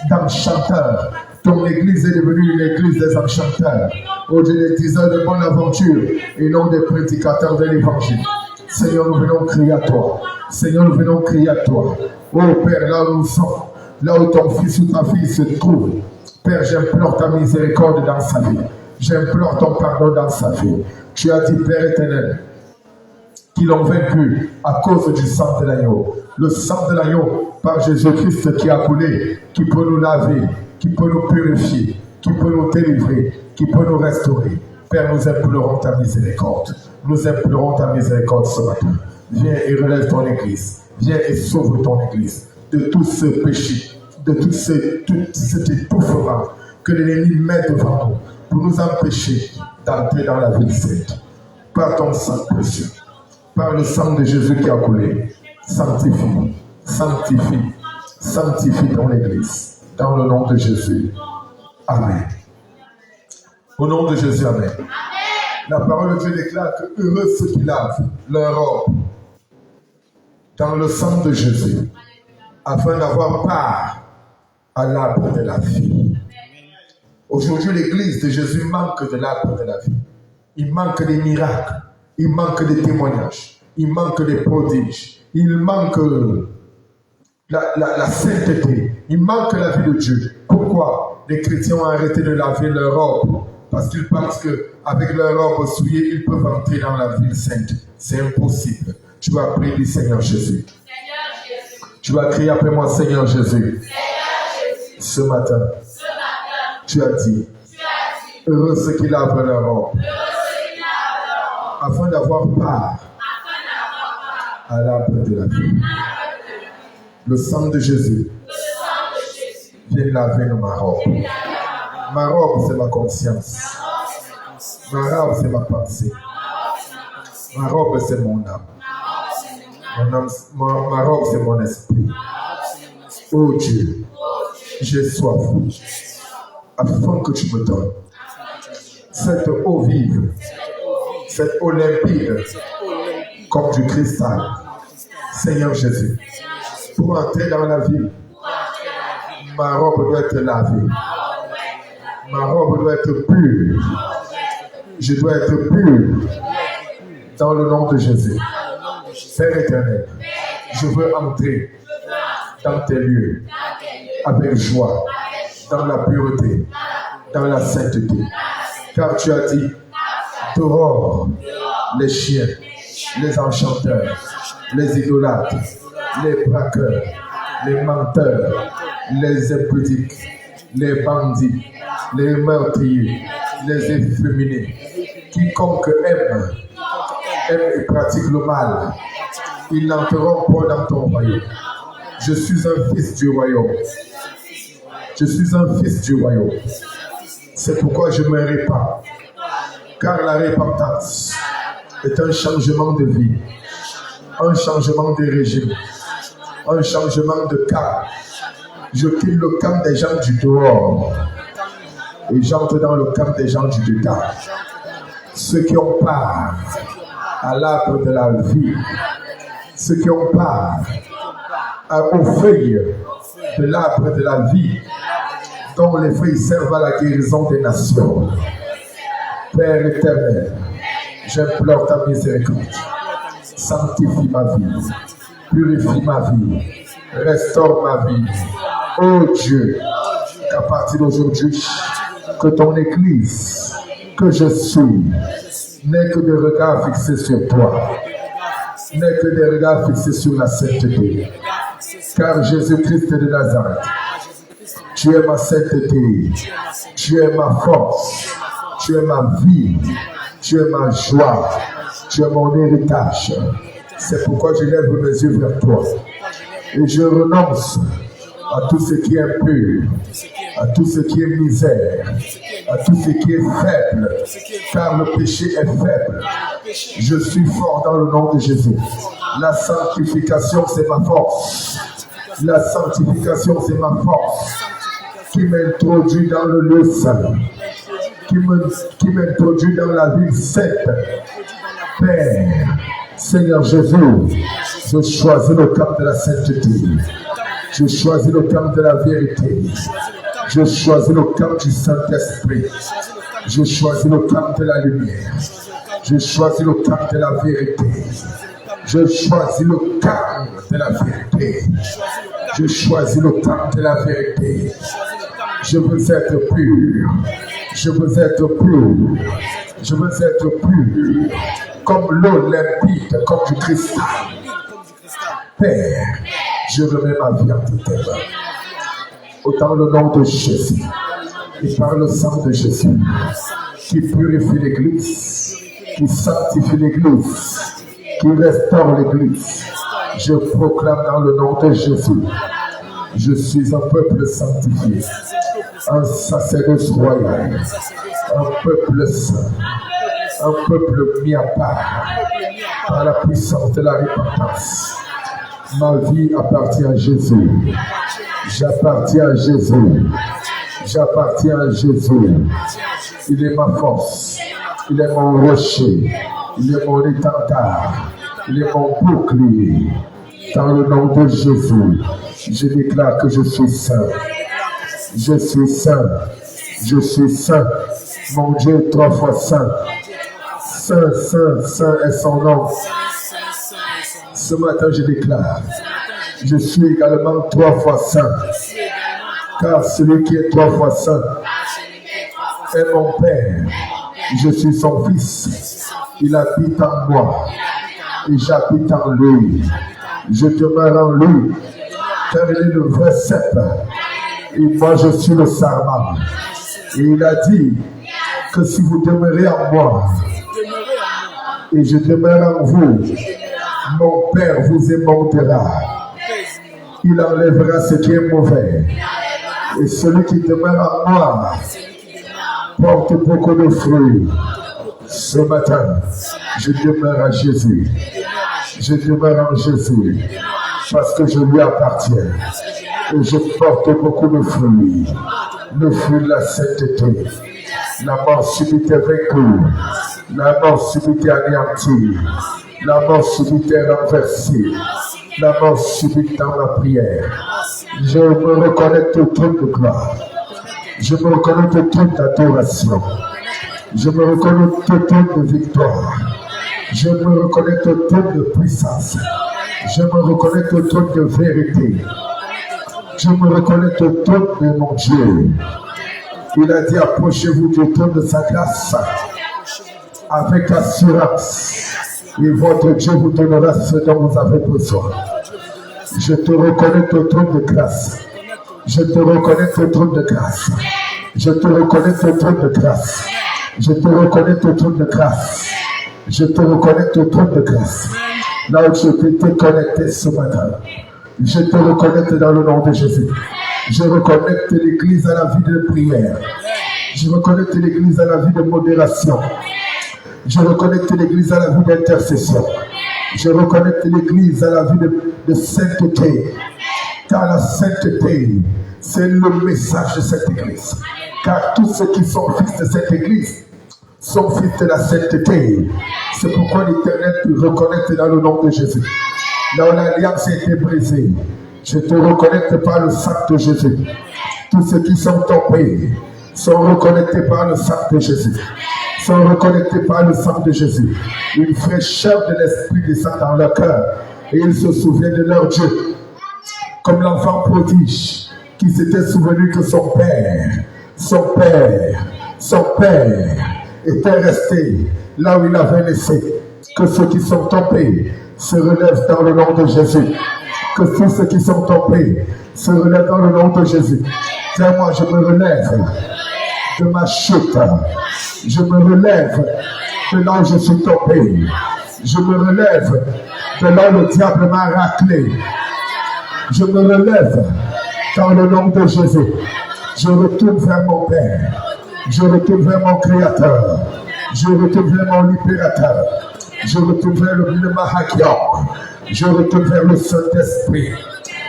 d'enchanteur. Ton église est devenue une église des enchanteurs. Ô Dieu, des diseurs de bonne aventure et non des prédicateurs de l'évangile. Seigneur, nous venons crier à toi. Seigneur, nous venons crier à toi. Ô Père, là où nous sommes, là où ton fils ou ta fille se trouve, Père, j'implore ta miséricorde dans sa vie. J'implore ton pardon dans sa vie. Tu as dit, Père éternel, qu'ils l'ont vaincu à cause du sang de l'agneau. Le sang de l'agneau par Jésus-Christ qui a coulé, qui peut nous laver, qui peut nous purifier, qui peut nous délivrer, qui peut nous restaurer. Père, nous implorons ta miséricorde. Nous implorons ta miséricorde ce matin. Viens et relève ton Église. Viens et sauve ton Église de tout ce péché, de tout cet étouffement que l'ennemi met devant nous pour nous empêcher d'entrer dans la ville sainte. Par ton sang précieux, par le sang de Jésus qui a coulé, sanctifie, sanctifie, sanctifie ton Église. Dans le nom de Jésus. Amen. Au nom de Jésus, amen. La parole de Dieu déclare que heureux ceux qui lavent leur robe dans le sang de Jésus, afin d'avoir part à l'arbre de la vie. Aujourd'hui, l'église de Jésus manque de l'arbre de la vie. Il manque des miracles, il manque des témoignages, il manque des prodiges, il manque la sainteté, il manque la vie de Dieu. Pourquoi les chrétiens ont arrêté de laver leur robe? Parce qu'ils pensent qu'avec leur robe souillée, ils peuvent entrer dans la ville sainte. C'est impossible. Tu vas prier du Seigneur Jésus. Tu vas crier après moi, Seigneur Jésus. Ce matin, tu as dit, heureux ceux qui lavent leur robe, afin d'avoir part à l'arbre de la vie. Le sang de Jésus vient laver ma robe. Ma robe, c'est ma conscience. Ma robe, c'est ma pensée. Ma robe, c'est mon âme. Ma robe, c'est mon esprit. Oh Dieu, j'ai soif, afin que tu me donnes cette eau vive, cette eau limpide, comme du cristal. Seigneur Jésus, pour entrer dans la vie, ma robe doit être lavée. Ma robe doit être pure. Je dois être pur dans le nom de Jésus. Père éternel, je veux entrer dans tes lieux avec joie, dans la pureté, dans la sainteté. Car tu as dit, dehors les chiens, les enchanteurs, les idolâtres, les braqueurs, les menteurs, les impudiques, les bandits, les meurtriers, les efféminés, quiconque aime et pratique le mal, ils n'entreront pas dans ton royaume. Je suis un fils du royaume. Je suis un fils du royaume. C'est pourquoi je me répands. Car la repentance est un changement de vie. un changement de régime, un changement de cap. Je quitte le camp des gens du dehors et j'entre dans le camp des gens du dedans. Ceux qui ont part à l'arbre de la vie, ceux qui ont part aux feuilles de l'arbre de la vie, dont les feuilles servent à la guérison des nations. Père éternel, j'implore ta miséricorde. Sanctifie ma vie, purifie ma vie, restaure ma vie. Oh Dieu, qu'à partir d'aujourd'hui, que ton Église, que je suis, n'ait que des regards fixés sur toi, n'ait que des regards fixés sur la sainteté. Car Jésus-Christ de Nazareth, tu es ma sainteté, tu es ma force, tu es ma vie, tu es ma joie, tu es mon héritage. C'est pourquoi je lève mes yeux vers toi et je renonce à tout ce qui est impur, à tout ce qui est misère, à tout ce qui est faible, car le péché est faible. Je suis fort dans le nom de Jésus. La sanctification, c'est ma force. La sanctification, c'est ma force qui m'introduit dans le lieu saint, qui m'introduit dans la ville sainte. Père, Seigneur Jésus, je choisis le camp de la sainteté. Je choisis le camp de la vérité. Je choisis le camp du Saint-Esprit. Je choisis le camp de la lumière. Je choisis le camp de la vérité. Je choisis le camp de la vérité. Je choisis le camp de la vérité. Je veux être pur. Je veux être pur. Je veux être pur. Comme l'eau limpide, comme du cristal. Père, je remets ma vie entre tes mains. Autant le nom de Jésus et par le sang de Jésus qui purifie l'Église, qui sanctifie l'Église, qui restaure l'Église. Je proclame dans le nom de Jésus, je suis un peuple sanctifié, un sacerdoce royal, un peuple saint, un peuple mis à part par la puissance de la repentance. Ma vie appartient à Jésus. J'appartiens à Jésus. J'appartiens à Jésus. Il est ma force. Il est mon rocher. Il est mon étendard. Il est mon bouclier. Dans le nom de Jésus, je déclare que je suis saint. Je suis saint. Je suis saint. Mon Dieu est 3 fois saint. Saint, saint, saint est son nom. Ce matin, je déclare, je suis également 3 fois saint. Car celui qui est 3 fois saint est mon Père. Je suis son Fils. Il habite en moi. Et j'habite en lui. Je demeure en lui. Car il est le vrai cep. Et moi, je suis le sarment. Et il a dit que si vous demeurez en moi, et je demeure en vous, mon Père vous émontera. Il enlèvera ce qui est mauvais. Et celui qui demeure en moi porte beaucoup de fruits. Ce matin, je demeure à Jésus. Je demeure en Jésus parce que je lui appartiens. Et je porte beaucoup de fruits. Le fruit de la sainteté. La mort subite est vaincue. La mort subite est anéantie. La mort subite est renversée. La mort subite dans ma prière. Je me reconnecte au trône de gloire. Je me reconnecte au trône d'adoration. Je me reconnecte au trône de victoire. Je me reconnecte au trône de puissance. Je me reconnecte au trône de vérité. Je me reconnecte au trône de mon Dieu. Il a dit, approchez-vous du trône de sa grâce avec assurance. Et votre Dieu vous donnera ce dont vous avez besoin. Je te reconnecte au trône de grâce. Je te reconnecte au trône de grâce. Je te reconnecte au trône de grâce. Je te reconnecte au trône de grâce. Je te reconnecte au trône de grâce. Là où je t'ai connecté ce matin, je te reconnecte dans le nom de Jésus. Je reconnecte l'Église à la vie de prière. Je reconnecte l'Église à la vie de modération. Je reconnecte l'Église à la vie d'intercession. Je reconnecte l'Église à la vie de sainteté. Car la sainteté, c'est le message de cette Église. Car tous ceux qui sont fils de cette Église sont fils de la sainteté. C'est pourquoi l'Éternel te reconnecte dans le nom de Jésus. Là où l'alliance a été brisée, je te reconnecte par le sang de Jésus. Tous ceux qui sont tombés sont reconnectés par le sang de Jésus. Sont reconnectés par le sang de Jésus. Une fraîcheur de l'Esprit descend dans leur cœur et ils se souviennent de leur Dieu. Comme l'enfant prodige qui s'était souvenu que son père était resté là où il avait laissé. Que ceux qui sont tombés se relèvent dans le nom de Jésus. Que tous ceux qui sont tombés se relèvent dans le nom de Jésus. Tiens, moi, je me relève de ma chute. Je me relève de là où je suis tombé. Je me relève de là où le diable m'a raclé. Je me relève dans le nom de Jésus. Je retourne vers mon Père. Je retourne vers mon Créateur. Je retourne vers mon Libérateur. Je retourne vers le Mahakion. Je retourne vers le Saint-Esprit.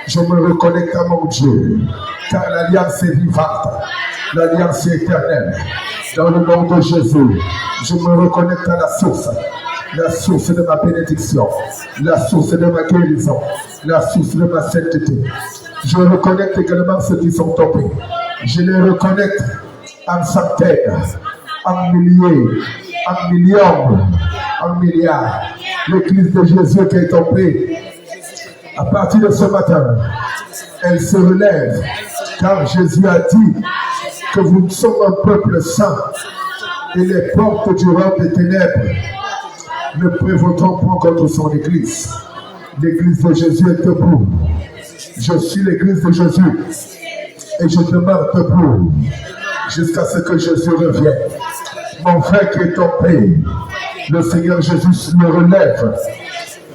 Je me reconnecte à mon Dieu. Car l'alliance est vivante. L'alliance est éternelle. Dans le nom de Jésus, je me reconnecte à la source de ma bénédiction, la source de ma guérison, la source de ma sainteté. Je reconnecte également ceux qui sont tombés. Je les reconnecte en centaines, en milliers, en millions, en milliards. L'Église de Jésus qui est tombée, à partir de ce matin, elle se relève, car Jésus a dit que vous sommes un peuple saint et les portes du royaume des ténèbres ne prévaudront pas contre son Église. L'Église de Jésus est debout. Je suis l'Église de Jésus et je demeure debout jusqu'à ce que Jésus revienne. Mon frère qui est tombé, le Seigneur Jésus le relève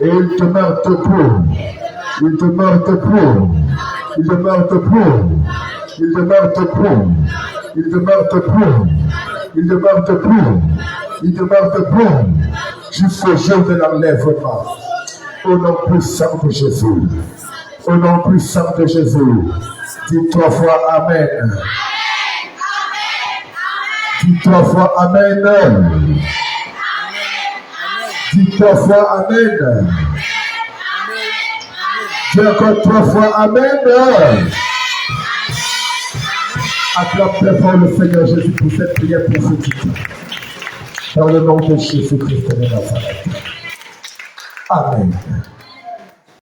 et il demeure debout. Il demeure debout. Il demeure debout. Il demeure debout. Il demeure debout. Il demeure debout. Il demeure debout jusqu'au jour de l'enlèvement. Au nom puissant de Jésus. Au nom puissant de Jésus. Dis 3 fois Amen. Dis 3 fois Amen. Dis 3 fois Amen. Dis encore 3 fois Amen. Acclame très fort le Seigneur Jésus pour cette prière prophétique. Dans le nom de Jésus-Christ de Nazareth. Amen.